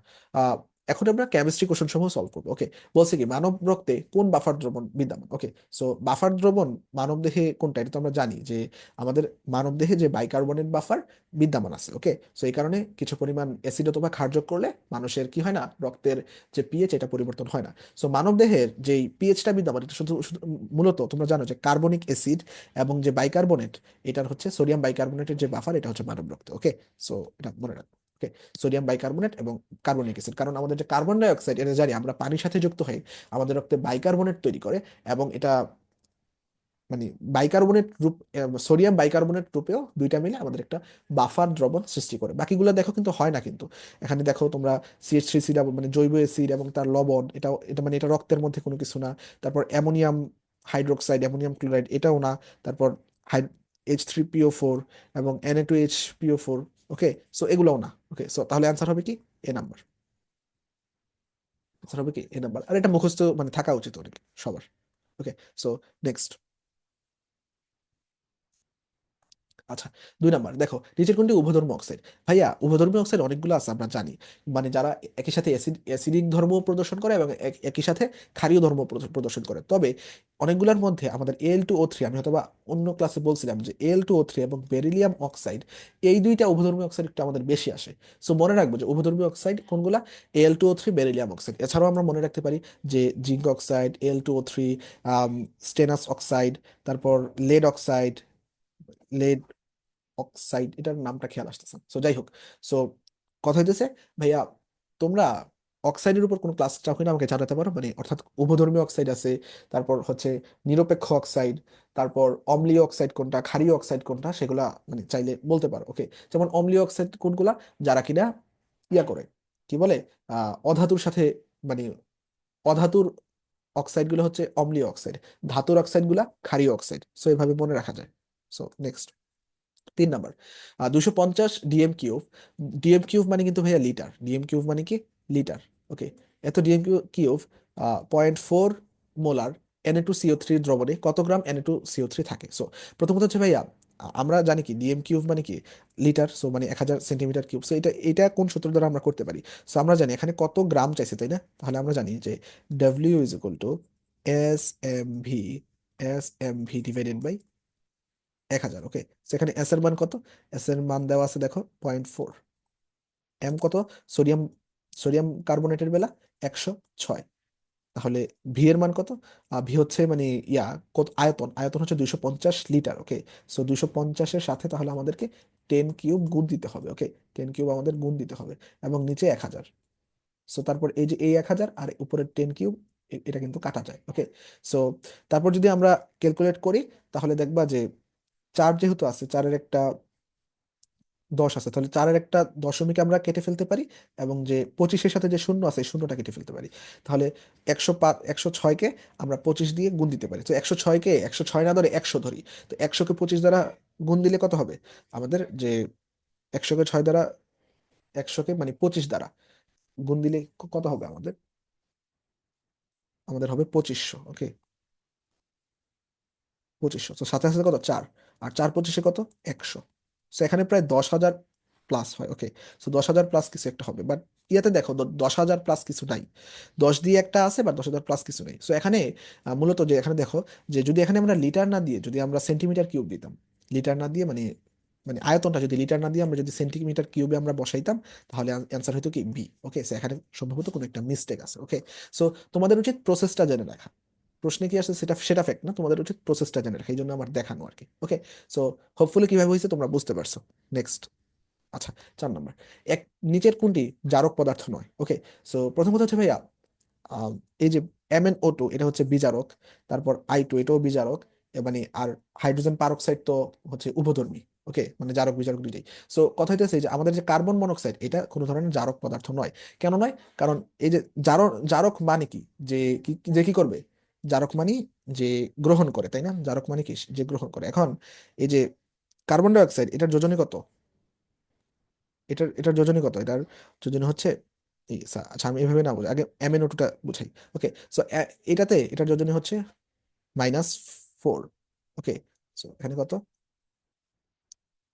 এখন আমরা কেমিস্ট্রি কোশ্চেন সমূহ সলভ করবো। ওকে, বলছে কি মানব রক্তে কোন বাফার দ্রবণ বিদ্যমান। ওকে, সো বাফার দ্রবণ মানব দেহে কোনটা, এটা তো আমরা জানি যে আমাদের মানব দেহে যে বাইকার্বনেট বাফার বিদ্যমান আছে। ওকে, সো এই কারণে কিছু পরিমাণ অ্যাসিড অথবা ক্ষার যোগ করলে মানুষের কি হয় না, রক্তের যে পিএইচ এটা পরিবর্তন হয় না। সো মানব দেহের যেই পিএইচটা বিদ্যমান এটা শুধু শুধু মূলত তোমরা জানো যে কার্বনিক অ্যাসিড এবং যে বাইকার্বনেট, এটার হচ্ছে সোডিয়াম বাইকার্বনেটের যে বাফার এটা হচ্ছে মানব রক্ত। ওকে, সো এটা মনে রাখো। ওকে, সোডিয়াম বাইকার্বনেট এবং কার্বনিক অ্যাসিড, কারণ আমাদের যে কার্বন ডাই অক্সাইড এটা জানি আমরা পানির সাথে যুক্ত হয়ে আমাদের রক্তে বাইকার্বনেট তৈরি করে, এবং এটা মানে বাইকার্বনেট রূপ, সোডিয়াম বাইকার্বনেট রূপেও দুইটা মিলে আমাদের একটা বাফার দ্রবণ সৃষ্টি করে। বাকিগুলো দেখো কিন্তু হয় না কিন্তু। এখানে দেখো তোমরা CH3 ডাবল মানে জৈব অ্যাসিড এবং তার লবণ, এটা মানে এটা রক্তের মধ্যে কোনো কিছু না। তারপর অ্যামোনিয়াম হাইড্রোক্সাইড, অ্যামোনিয়াম ক্লোরাইড, এটাও না। তারপর H3PO4 এবং Na2HPO4। ওকে, সো এগুলোও না। ওকে, সো তাহলে অ্যান্সার হবে কি এ নাম্বার। অ্যান্সার হবে কি এ নাম্বার, আর এটা মুখস্থ মানে থাকা উচিত অনেক সবার। ওকে, সো নেক্সট। আচ্ছা, 2 নাম্বার দেখো, নিচের কোনটি উভধর্মী অক্সাইড। ভাইয়া উভধর্মী অক্সাইড অনেকগুলো আছে আমরা জানি, মানে যারা একই সাথে অ্যাসিডিক ধর্ম প্রদর্শন করে এবং একই সাথে ক্ষারীয় ধর্ম প্রদর্শন করে। তবে অনেকগুলোর মধ্যে আমাদের Al2O3, আমি হয়তো বা অন্য ক্লাসে বলছিলাম যে Al2O3 এবং বেরিলিয়াম অক্সাইড, এই দুইটা উভধর্মী অক্সাইড একটু আমাদের বেশি আসে। সো মনে রাখবো যে উভধর্মী অক্সাইড কোনগুলা, Al2O3 বেরিলিয়াম অক্সাইড। এছাড়াও আমরা মনে রাখতে পারি যে জিঙ্ক অক্সাইড, Al2O3, স্টেনাস অক্সাইড, তারপর লেড অক্সাইড, লেড অক্সাইড, এটার নামটা খেয়াল আসতেছে না। সো যাই হোক, সো কথা হইতেছে ভাইয়া, তোমরা অক্সাইডের উপর কোনো ক্লাস চাও কিনা আমাকে জানাতে পারো, মানে অর্থাৎ উভধর্মী অক্সাইড আছে, তারপর হচ্ছে নিরপেক্ষ অক্সাইড, তারপর অম্লীয় অক্সাইড কোনটা, ক্ষারীয় অক্সাইড কোনটা, সেগুলা মানে চাইলে বলতে পারো। ওকে, যেমন অম্লীয় অক্সাইড কোনগুলা, যারা কিনা ইয়া করে, কি বলে, অধাতুর সাথে মানে অধাতুর অক্সাইড গুলো হচ্ছে অম্লীয় অক্সাইড, ধাতুর অক্সাইড গুলা ক্ষারীয় অক্সাইড। সো এভাবে মনে রাখা যায়। So next, 3 number, 250 DM cube. DM cube মানে কিন্তু ভাইয়া লিটার, ডিএম কিউব মানে কি লিটার। ওকে, এত ডিএম কিউব 0.4 মোলার Na2CO3 দ্রবণে কত গ্রাম Na2CO3 থাকে। সো প্রথমত হচ্ছে ভাইয়া, আমরা জানি কি ডিএম কিউব মানে কি লিটার, সো মানে 1000 সেন্টিমিটার কিউব। সো এটা এটা কোন সূত্র দ্বারা আমরা করতে পারি। সো আমরা জানি এখানে কত গ্রাম চাইছে, তাই না? তাহলে আমরা জানি যে W = S M V divided by 1000। Okay, সেখানে এস এর মান কত, এস এর মান দেওয়া আছে দেখো 0.4। এম কত, সোডিয়াম, সোডিয়াম কার্বনেটের বেলা 106। তাহলে ভি এর মান কত, ভি হচ্ছে মানে ইয়া কত, আয়তন, আয়তন হচ্ছে 250 লিটার। ওকে, সো 250-এর সাথে তাহলে আমাদেরকে 10 কিউব গুণ দিতে হবে। ওকে, 10 কিউব আমাদের গুণ দিতে হবে, এবং নিচে 1000। সো তারপর এই যে এই 1000 আর উপরের 10 কিউব, এটা কিন্তু কাটা যায়। ওকে, সো তারপর যদি আমরা ক্যালকুলেট করি, তাহলে দেখবা যে 4 যেহেতু আছে, 4-এর একটা 10 আছে, তাহলে 4-এর একটা দশমিক আমরা কেটে ফেলতে পারি, এবং যে 25-এর সাথে যে শূন্য আছে এই শূন্যটা কেটে ফেলতে পারি। তাহলে 106কে আমরা 25 দিয়ে গুণ দিতে পারি। তো 106কে 106 না ধরে 100 ধরি, তো 100কে 25 দ্বারা গুণ দিলে কত হবে আমাদের, যে 100কে 6 দ্বারা, 100কে মানে 25 দ্বারা গুণ দিলে কত হবে আমাদের, আমাদের হবে 2500। ওকে, 2500, তো সাথে সাথে কত 4, আর 4 25-এ কত 100। সো এখানে প্রায় 10,000 প্লাস হয়। ওকে, সো 10,000 প্লাস কিছু একটা হবে, বাট ইয়াতে দেখো 10,000 প্লাস কিছু নাই, 10 দিয়ে একটা আছে, বাট 10,000 প্লাস কিছু নেই। সো এখানে মূলত যে এখানে দেখো, যে যদি এখানে আমরা লিটার না দিয়ে যদি আমরা সেন্টিমিটার কিউব দিতাম, লিটার না দিয়ে মানে মানে আয়তনটা যদি লিটার না দিয়ে আমরা যদি সেন্টিমিটার কিউবে আমরা বসাইতাম, তাহলে অ্যান্সার হতো কি বি। ওকে, সো এখানে সম্ভবত কোনো একটা মিস্টেক আছে। ওকে, সো তোমাদের উচিত প্রসেসটা জেনে রাখা, প্রশ্নে কি আসে সেটা সেটা ফ্যাক্ট না, তোমাদের উচিত প্রসেসটা জেনে রাখা, এই জন্য আমার দেখানো আর কি। ওকে, সো হোপফুলি কিভাবে হয়েছে তোমরা বুঝতে পারছো। নেক্সট, আচ্ছা, 4 নাম্বার, এক নিচের কোনটি জারক পদার্থ নয়। ওকে, সো প্রথমত হচ্ছে ভাইয়া, আম, এই যে MnO2 এটা হচ্ছে বিজারক, তারপর I2 এটাও বিজারক, মানে আর হাইড্রোজেন পারক্সাইড তো হচ্ছে উভধর্মী। ওকে, মানে জারক বিজারক দুইটাই। সো কথা হইতেছে যে আমাদের যে কার্বন মনোক্সাইড এটা কোনো ধরনের জারক পদার্থ নয়। কেন নয়, কারণ এই যে জারক, জারক মানে কি, যে যে কি করবে, জারক মানে যে গ্রহণ করে, তাই না? জারক মানে কি, যে গ্রহণ করে। এখন এই যে কার্বন ডাই অক্সাইড, এটার যোজনী কত, এটার এটার যোজনী কত, এটার যোজনী হচ্ছে আচ্ছা আমি এভাবে না বুঝি, আগে MnO2টা বুঝাই। ওকে, সো এটাতে এটার যোজনী হচ্ছে -4। ওকে, সো এখানে কত,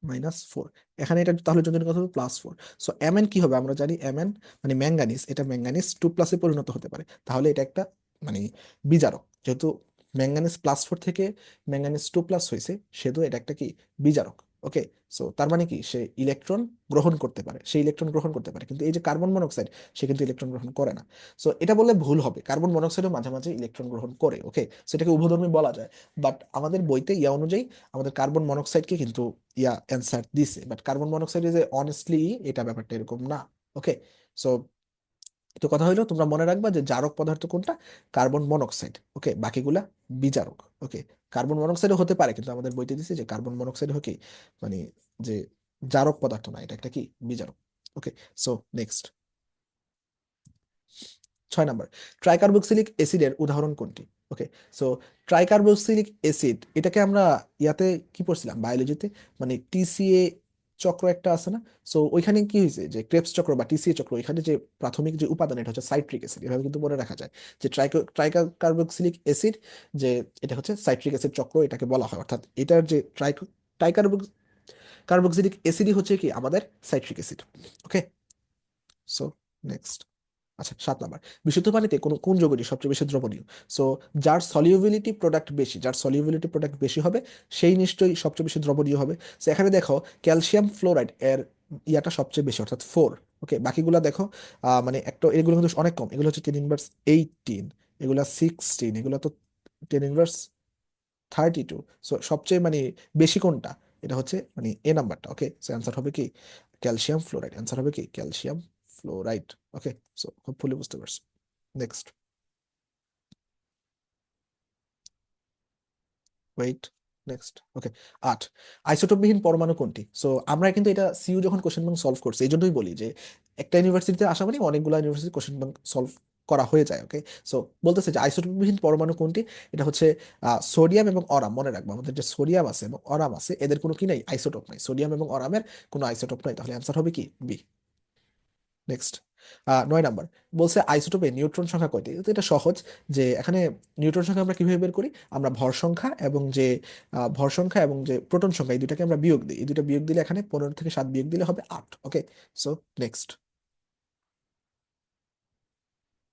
-4। এখানে এটা তাহলে যোজনের কথা হবে +4। সো Mn কি হবে আমরা জানি, Mn মানে ম্যাঙ্গানিজ, এটা ম্যাঙ্গানিজ 2+ পরিণত হতে পারে, তাহলে এটা একটা মানে বিজারক। যেহেতু ম্যাঙ্গানিজ +4 থেকে ম্যাঙ্গানিজ 2+ হয়েছে, সেহেতু এটা একটা কি বিজারক। ওকে। সো তার মানে কি সে ইলেকট্রন গ্রহণ করতে পারে, সে ইলেকট্রন গ্রহণ করতে পারে, কিন্তু এই যে কার্বন মনোক্সাইড, সে কিন্তু ইলেকট্রন গ্রহণ করে না। সো এটা বললে ভুল হবে, কার্বন মনোক্সাইডও মাঝে মাঝে ইলেকট্রন গ্রহণ করে। ওকে। সেটাকে উভধর্মী বলা যায়। বাট আমাদের বইতে ইয়া অনুযায়ী আমাদের কার্বন মনোক্সাইডকে কিন্তু ইয়া অ্যান্সার দিছে, বাট কার্বন মনোক্সাইড যে অনেস্টলি এটা ব্যাপারটা এরকম না। ওকে। সো তো কথা হইলো, তোমরা মনে রাখবা যে জারক পদার্থ কোনটা, কার্বন মনোক্সাইড। ওকে, বাকিগুলা বিজারক। ওকে। কার্বন মনোক্সাইডও হতে পারে, কিন্তু আমাদের বইতে দিছে যে কার্বন মনোক্সাইড কি মানে যে জারক পদার্থ না, এটা একটা কি বিজারক। ওকে। সো নেক্সট 6 নাম্বার, ট্রাইকার্বক্সিলিক অ্যাসিডের উদাহরণ কোনটি? ওকে। সো ট্রাইকার্বক্সিলিক অ্যাসিড, এটাকে আমরা ইয়াতে কি পড়ছিলাম বায়োলজিতে, মানে টিসিএ চক্র একটা আছে না? সো ওইখানে কি হয়েছে যে ক্রেবস চক্র বা টিসিএ চক্র, এখানে যে প্রাথমিক যে উপাদান এটা হচ্ছে সাইট্রিক অ্যাসিড, এভাবে কিন্তু মনে রাখা যায় যে ট্রাইকার্বক্সিলিক অ্যাসিড, যে এটা হচ্ছে সাইট্রিক অ্যাসিড চক্র এটাকে বলা হয়, অর্থাৎ এটার যে ট্রাইকার্বক্সিলিক অ্যাসিডই হচ্ছে কি আমাদের citric acid. Okay. So next. আচ্ছা, 7 নাম্বার, বিশুদ্ধ পানিতে কোন কোন যৌগটি সবচেয়ে বেশি দ্রবণীয়? সো যার সলিউবিলিটি প্রোডাক্ট বেশি হবে, সেই নিশ্চয়ই সবচেয়ে বেশি দ্রবণীয় হবে। তো এখানে দেখো ক্যালসিয়াম ফ্লোরাইড এর ইয়াটা সবচেয়ে বেশি, অর্থাৎ 4। ওকে, বাকিগুলা দেখো মানে একটা এগুলো কিন্তু অনেক কম, এগুলো হচ্ছে 10^18, এগুলা 16, এগুলো তো 10^32। সো সবচেয়ে মানে বেশি কোনটা, এটা হচ্ছে মানে এ নাম্বারটা। ওকে। সো অ্যান্সার হবে কি ক্যালসিয়াম ফ্লোরাইড, অ্যান্সার হবে কি ক্যালসিয়াম ফ্লোরাইড। ওকে। সো হোপফুলি বুঝতে পারছো। নেক্সট। ওয়েট। নেক্সট। ওকে। 8, আইসোটোপবিহীন পরমাণু কোনটি? সো আমরা কিন্তু এটা সিইউ যখন কোশ্চেন ব্যাংক সলভ করছি, এই জন্যই বলি যে একটা ইউনিভার্সিটিতে আসা মানে অনেকগুলো ইউনিভার্সিটি কোশ্চেন ব্যাংক সলভ করা হয়ে যায়। ওকে। সো বলতেছে যে আইসোটোপবিহীন পরমাণু কোনটি, এটা হচ্ছে সোডিয়াম এবং অরাম। মনে রাখবো আমাদের যে সোডিয়াম আছে এবং অরাম আছে, এদের কোনো কি নাই, আইসোটোপ নাই, সোডিয়াম এবং অরামের কোনো আইসোটোপ নাই, তাহলে অ্যান্সার হবে কি বি। নেক্সট। 9 নাম্বার, বলছে আইসোটোপে নিউট্রন সংখ্যা কয়টি? তো এটা সহজ, যে এখানে নিউট্রন সংখ্যা আমরা কিভাবে বের করি, আমরা ভর সংখ্যা এবং যে প্রোটন সংখ্যা, এই দুটাকে আমরা বিয়োগ দিই, এই দুটা বিয়োগ দিলে এখানে 15 থেকে 7 বিয়োগ দিলে হবে 8। ওকে। So next.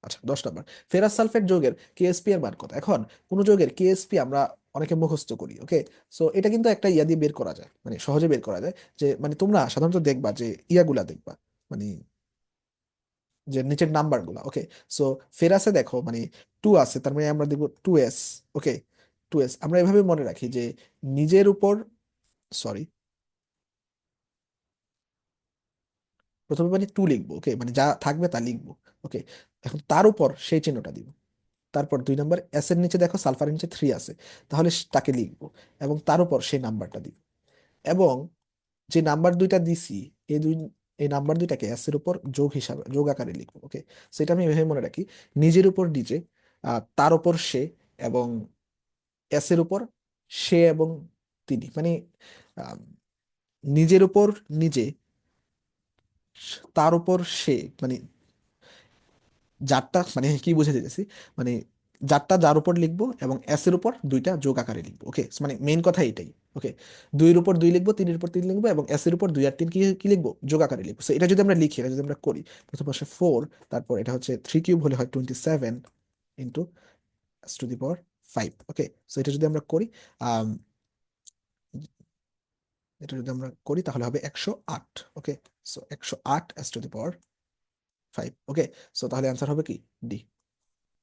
আচ্ছা, 10 নাম্বার, ফেরাস সালফেট যৌগের কেএসপি এর মান কত? এখন কোন যৌগের কেএসপি আমরা অনেকে মুখস্থ করি। ওকে। সো এটা কিন্তু একটা ইয়া দিয়ে বের করা যায়, মানে সহজে বের করা যায়, যে মানে তোমরা সাধারণত দেখবা যে ইয়াগুলা দেখবা, মানে যে নিচের নাম্বার গুলা। ওকে। সো ফেরাসে দেখো মানে 2 আছে, তার মানে আমরা দেখবো 2s। ওকে। 2s আমরা এভাবে মনে রাখি যে নিজের উপর, সরি, প্রথমে মানে 2 লিখবো। ওকে, মানে যা থাকবে তা লিখবো। ওকে। এখন তার উপর সেই চিহ্নটা দিব, তারপর 2 নাম্বার এস এর নিচে দেখো সালফারের নিচে 3 আছে, তাহলে তাকে লিখবো, এবং তার উপর সেই নাম্বারটা দিব, এবং যে নাম্বার দুইটা দিছি, এই দুই এই নাম্বার দুইটাকে এস এর উপর যোগ হিসাবে যোগ আকারে লিখবো। ওকে। সেটা আমি এভাবে মনে রাখি, নিজের উপর নিজে, তার উপর সে, এবং এস এর উপর সে এবং তিনি, মানে আম, নিজের উপর নিজে, তার উপর সে, মানে যারটা মানে কি বুঝে যেতেছি, মানে যারটা যার উপর লিখবো, এবং এস এর উপর দুইটা যোগ আকারে লিখবো। ওকে, মানে মেইন কথা এটাই। ওকে। 2-এর উপর 2 লিখবো, 3-এর উপর 3 লিখবো, এবং এস এর উপর 2 আর 3 কি কি লিখবো, যোগ আকারে লিখবো। So এটা যদি আমরা লিখি, এটা যদি আমরা করি, প্রথম পাশে 4, তারপর এটা হচ্ছে 3³ হলে হয় 27 ইন্টু s⁻5। ওকে। সো এটা যদি আমরা করি, আম, এটা যদি আমরা করি তাহলে হবে 108। Okay. So 108 s⁻5। Okay. So তাহলে অ্যান্সার হবে কি ডি।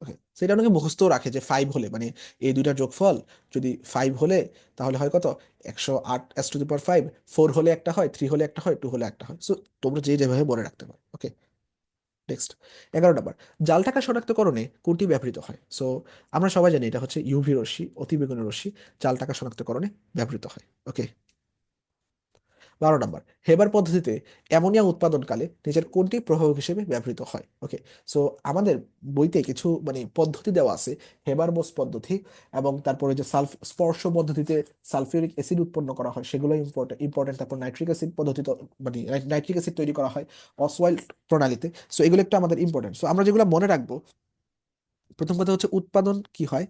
ওকে। সেটা অনেকে মুখস্থ রাখে যে 5 হলে, মানে এই দুইটার যোগফল যদি 5 হলে তাহলে হয় কত, 108 s⁻5, 4 হলে একটা হয়, 3 হলে একটা হয়, 2 হলে একটা হয়। সো তোমরা যে যেভাবে মনে রাখতে পারো। ওকে। নেক্সট। 11 নাম্বার, জাল টাকা শনাক্তকরণে কোনটি ব্যবহৃত হয়? সো আমরা সবাই জানি এটা হচ্ছে ইউভি রশ্মি, অতিবেগুনি রশ্মি জাল টাকা শনাক্তকরণে ব্যবহৃত হয়। ওকে। 12 নাম্বার, হেবার পদ্ধতিতে অ্যামোনিয়া উৎপাদনকালে নিচের কোনটি প্রভাবক হিসেবে ব্যবহৃত হয়? ওকে। সো আমাদের বইতে কিছু মানে পদ্ধতি দেওয়া আছে, হেবার বোস পদ্ধতি, এবং তারপরে যে স্পর্শ পদ্ধতিতে সালফিউরিক অ্যাসিড উৎপন্ন করা হয়, সেগুলো ইম্পর্টেন্ট। তারপর নাইট্রিক অ্যাসিড পদ্ধতিতে মানে নাইট্রিক অ্যাসিড তৈরি করা হয় অসওয়াইল্ড প্রণালীতে। সো এগুলো একটু আমাদের ইম্পর্টেন্ট, সো আমরা যেগুলো মনে রাখবো, প্রথম কথা হচ্ছে উৎপাদন কি হয়,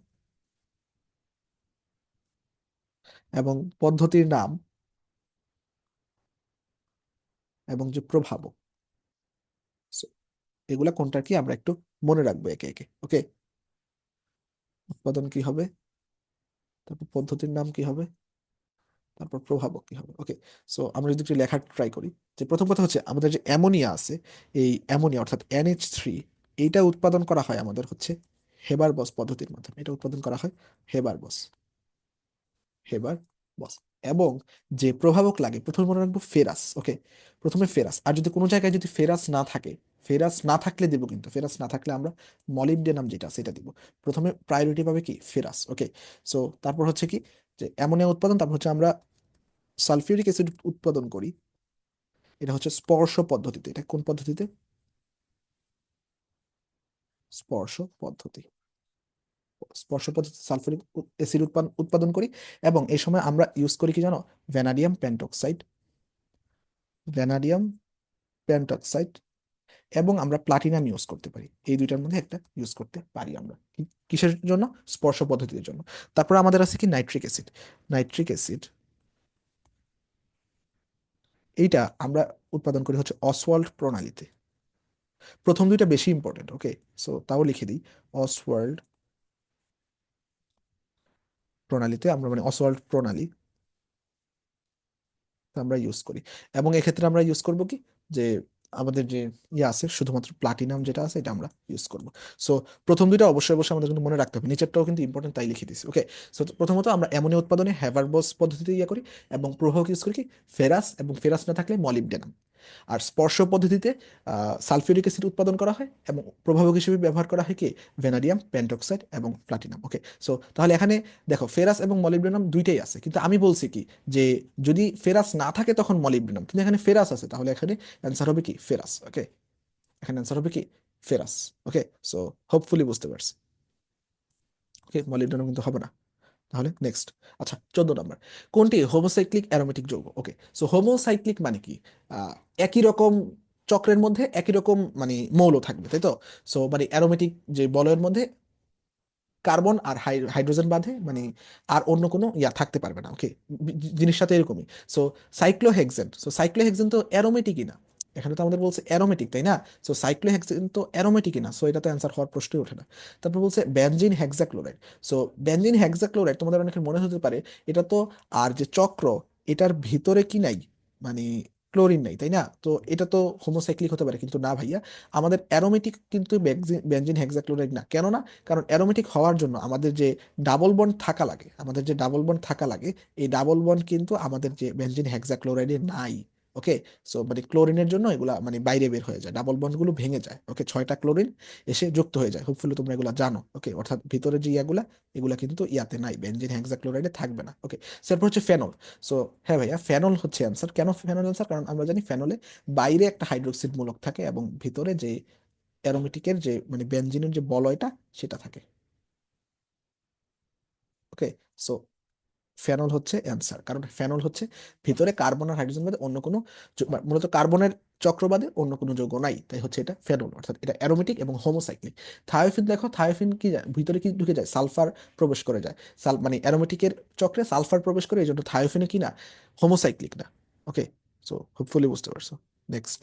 এবং পদ্ধতির নাম, এবং যে প্রভাবক। So, এগুলা কোনটা কি আমরা একটু মনে রাখবো একে একে। ওকে, উৎপাদন কি হবে, তারপর পদ্ধতির নাম কি হবে, তারপর প্রভাবক কি হবে। ওকে, সো আমরা যদি একটু লেখার ট্রাই করি, যে প্রথম কথা হচ্ছে আমাদের যে অ্যামোনিয়া আছে, এই অ্যামোনিয়া অর্থাৎ NH3, এইটা উৎপাদন করা হয় আমাদের হচ্ছে হেবার বস পদ্ধতির মাধ্যমে। এটা উৎপাদন করা হয় হেবার বস, হেবার বস। এবং যে প্রভাবক লাগে, প্রথমে মনে রাখবো ফেরাস। ওকে, প্রথমে ফেরাস। আর যদি কোনো জায়গায় যদি ফেরাস না থাকে, ফেরাস না থাকলে দিব, কিন্তু ফেরাস না থাকলে আমরা মলিবডেনাম যেটা সেটা দিব। প্রথমে প্রায়োরিটি পাবে কি ফেরাস। ওকে, সো তারপর হচ্ছে কি, যে অ্যামোনিয়া উৎপাদন, তারপর হচ্ছে আমরা সালফিউরিক অ্যাসিড উৎপাদন করি। এটা হচ্ছে স্পর্শ পদ্ধতিতে। এটা কোন পদ্ধতিতে? স্পর্শ পদ্ধতি। স্পর্শ পদ্ধতি সালফিউরিক অ্যাসিড উৎপাদন করি। এবং এই সময় আমরা ইউজ করি কি জানো? Vanadium pentoxide, vanadium pentoxide. এবং আমরা প্লাটিনাম ইউজ করতে পারি, এই দুইটার মধ্যে একটা ইউজ করতে পারি আমরা। কিসের জন্য? স্পর্শ পদ্ধতির জন্য। তারপর আমাদের আছে কি নাইট্রিক অ্যাসিড। নাইট্রিক অ্যাসিড, এইটা আমরা উৎপাদন করি হচ্ছে অসওয়াল্ড প্রণালীতে। প্রথম দুইটা বেশি ইম্পর্টেন্ট। ওকে, সো তাও লিখে দিই, অসওয়াল্ড প্রণালীতে আমরা, মানে অসওয়াল্ড প্রণালী আমরা ইউজ করি। এবং এক্ষেত্রে আমরা ইউজ করব কি, যে আমাদের যে ইয়ে আছে শুধুমাত্র প্লাটিনাম যেটা আছে এটা আমরা ইউজ করব। সো প্রথম দুইটা অবশ্যই অবশ্যই আমাদের কিন্তু মনে রাখতে হবে, নিচেরটাও কিন্তু ইম্পর্টেন্ট, তাই লিখে দিছি। ওকে, সো প্রথমত আমরা অ্যামোনিয়া উৎপাদনে হ্যাভারবোস পদ্ধতিতে ইয়ে করি, এবং প্রভাবক ইউজ করি কি ফেরাস, এবং ফেরাস না থাকলে মলিবডেনাম। আর স্পর্শ পদ্ধতিতে সালফিউরিক অ্যাসিড উৎপাদন করা হয়, এবং প্রভাবক হিসেবে ব্যবহার করা হয় কি ভ্যানাডিয়াম পেন্টক্সাইড এবং প্লাটিনাম। ওকে, সো তাহলে এখানে দেখো ফেরাস এবং মলিবডেনাম দুইটাই আছে, কিন্তু আমি বলছি কি, যে যদি ফেরাস না থাকে তখন মলিবডেনাম, কিন্তু এখানে ফেরাস আছে, তাহলে এখানে অ্যান্সার হবে কি ফেরাস। ওকে, এখানে অ্যান্সার হবে কি ফেরাস। ওকে, সো হোপফুলি বুঝতে পারছি। ওকে, মলিবডেনাম কিন্তু হবে না। তাহলে নেক্সট, আচ্ছা 14 নম্বর, কোনটি হোমোসাইক্লিক অ্যারোমেটিক যৌগ? ওকে, সো হোমোসাইক্লিক মানে কি? আহ, একই রকম চক্রের মধ্যে একই রকম মানে মৌল থাকবে, তাই তো? সো মানে অ্যারোমেটিক যে বলয়ের মধ্যে কার্বন আর হাইড্রোজেন বাঁধে, মানে আর অন্য কোনো ইয়া থাকতে পারবে না। ওকে, জিনিসটা তো এরকমই। সো সাইক্লোহেক্সেন, সো সাইক্লোহেক্সেন তো অ্যারোমেটিকই না, এখানে তো আমাদের বলছে অ্যারোমেটিক, তাই না? সো সাইক্লোহেক্সেন তো অ্যারোমেটিকই না, সো এটা তো অ্যান্সার হওয়ার প্রশ্নই ওঠে না। তারপর বলছে benzene hexachloride. So benzene hexachloride তোমাদের অনেকের মনে হতে পারে এটা তো, আর যে চক্র, এটার ভিতরে কি নাই, মানে ক্লোরিন নাই, তাই না? তো এটা তো হোমোসাইক্লিক হতে পারে, কিন্তু না ভাইয়া, আমাদের অ্যারোমেটিক কিন্তু বেনজিন হেক্সাক্লোরাইড না। কেন না? কারণ অ্যারোমেটিক হওয়ার জন্য আমাদের যে ডাবল বন্ড থাকা লাগে, আমাদের যে ডাবল বন্ড থাকা লাগে, এই ডাবল বন্ড কিন্তু আমাদের যে বেনজিন হেক্সাক্লোরাইডে নাই। ওকে, সো মানে ক্লোরিনের জন্য এগুলা মানে বাইরে বের হয়ে যায়, ডাবল বন্ড গুলো ভেঙে যায়। ওকে, 6টা ক্লোরিন এসে যুক্ত হয়ে যায়, হোপফুলি তোমরা এগুলা জানো। ওকে, অর্থাৎ ভিতরে যে ইয়াগুলা, এগুলা কিন্তু ইয়াতে নাই, বেনজিন হেক্সাক্লোরাইডে থাকবে না। ওকে, তারপর হচ্ছে ফেনল। সো হ্যাঁ ভাইয়া, ফেনল হচ্ছে অ্যান্সার। কেন ফেনল অ্যান্সার? কারণ আমরা জানি ফেনলে বাইরে একটা হাইড্রোক্সিড মূলক থাকে, এবং ভিতরে যে অ্যারোমেটিকের যে মানে বেনজিনের যে বলয়টা সেটা থাকে। ওকে, সো ফেনল হচ্ছে অ্যান্সার, কারণ ফেনল হচ্ছে ভিতরে কার্বন আর হাইড্রোজেন বাদে অন্য কোনো মূলত কার্বনের চক্র বাদে অন্য কোনো যৌগ নাই, তাই হচ্ছে এটা ফেনল, অর্থাৎ এটা অ্যারোমেটিক এবং হোমোসাইক্লিক। থায়োফিন দেখো, থায়োফিন কি যায় ভিতরে, কি ঢুকে যায়, সালফার প্রবেশ করে যায়। মানে অ্যারোমেটিকের চক্রে সালফার প্রবেশ করে, এই জন্য থায়োফিনে কি না, হোমোসাইক্লিক না। ওকে, সো হোপফুলি বুঝতে পারছো। Next,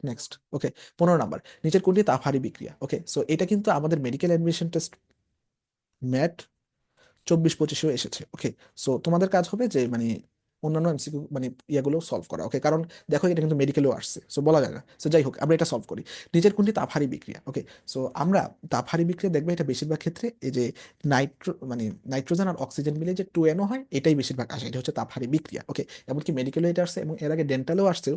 next. ওকে, 15 নাম্বার, নিচের কোনটি তাপহারী বিক্রিয়া? ওকে, সো এটা কিন্তু আমাদের মেডিকেল অ্যাডমিশন টেস্ট ম্যাট 24-25-এও এসেছে। ওকে, সো তোমাদের কাজ হবে যে মানে অন্যান্য এমসিকিউ মানে ইয়াগুলো সলভ করা। ওকে, কারণ দেখো এটা কিন্তু মেডিকেলেও আসছে, সো বলা যায় না। সো যাই হোক, আমরা এটা সলভ করি। নিচের কোনটি তাপহারী বিক্রিয়া? ওকে, সো আমরা তাপহারী বিক্রিয়া দেখবে, এটা বেশিরভাগ ক্ষেত্রে এই যে মানে নাইট্রোজেন আর অক্সিজেন মিলে যে 2NO হয়, এটাই বেশিরভাগ আসে, এটা হচ্ছে তাপহারী বিক্রিয়া। ওকে, এমনকি মেডিকেলেও এটা আসছে, এবং এর আগে ডেন্টালেও আসছে,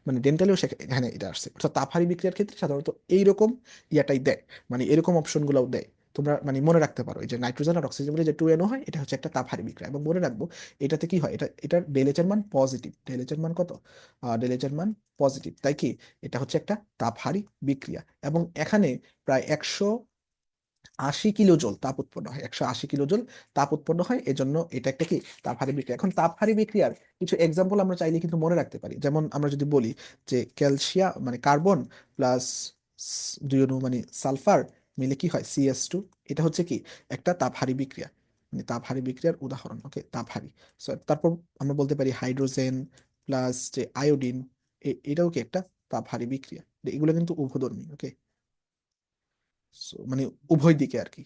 মানে ডেন্টালেও এখানে এটা আসছে। অর্থাৎ তাপহারী বিক্রিয়ার ক্ষেত্রে সাধারণত এইরকম ইয়াটাই দেয়, মানে এরকম অপশনগুলোও দেয়। তোমরা মানে মনে রাখতে পারো, এই যে নাইট্রোজেন আর অক্সিজেন মিলে যে 2NO হয়, এটা হচ্ছে একটা তাপহারী বিক্রিয়া। এবং মনে রাখবো এটাতে কি হয়, এটার ডেলেচের মান পজিটিভ। ডেলেচের মান কত? ডেলেচের মান পজিটিভ, তাই কি এটা হচ্ছে একটা তাপহারী বিক্রিয়া। এবং এখানে প্রায় 180 কিলো জোল তাপ উৎপন্ন হয়, 180 কিলো জোল তাপ উৎপন্ন হয়, এজন্য এটা একটা কি তাপহারী বিক্রিয়া। এখন তাপহারী বিক্রিয়ার কিছু এক্সাম্পল আমরা চাইলে কিন্তু মনে রাখতে পারি। যেমন আমরা যদি বলি যে ক্যালসিয়াম মানে কার্বন প্লাস দুই মানে সালফার মিলে কি হয় CS2, এটা হচ্ছে কি একটা তাপহারী বিক্রিয়া, মানে তাপহারী বিক্রিয়ার উদাহরণ। ওকে, তাপহারী। সো তারপর আমরা বলতে পারি হাইড্রোজেন প্লাস যে আয়োডিন, এটাও কি একটা তাপহারী বিক্রিয়া। এগুলো কিন্তু উভধর্মী, ওকে। সো মানে উভয় দিকে আর কি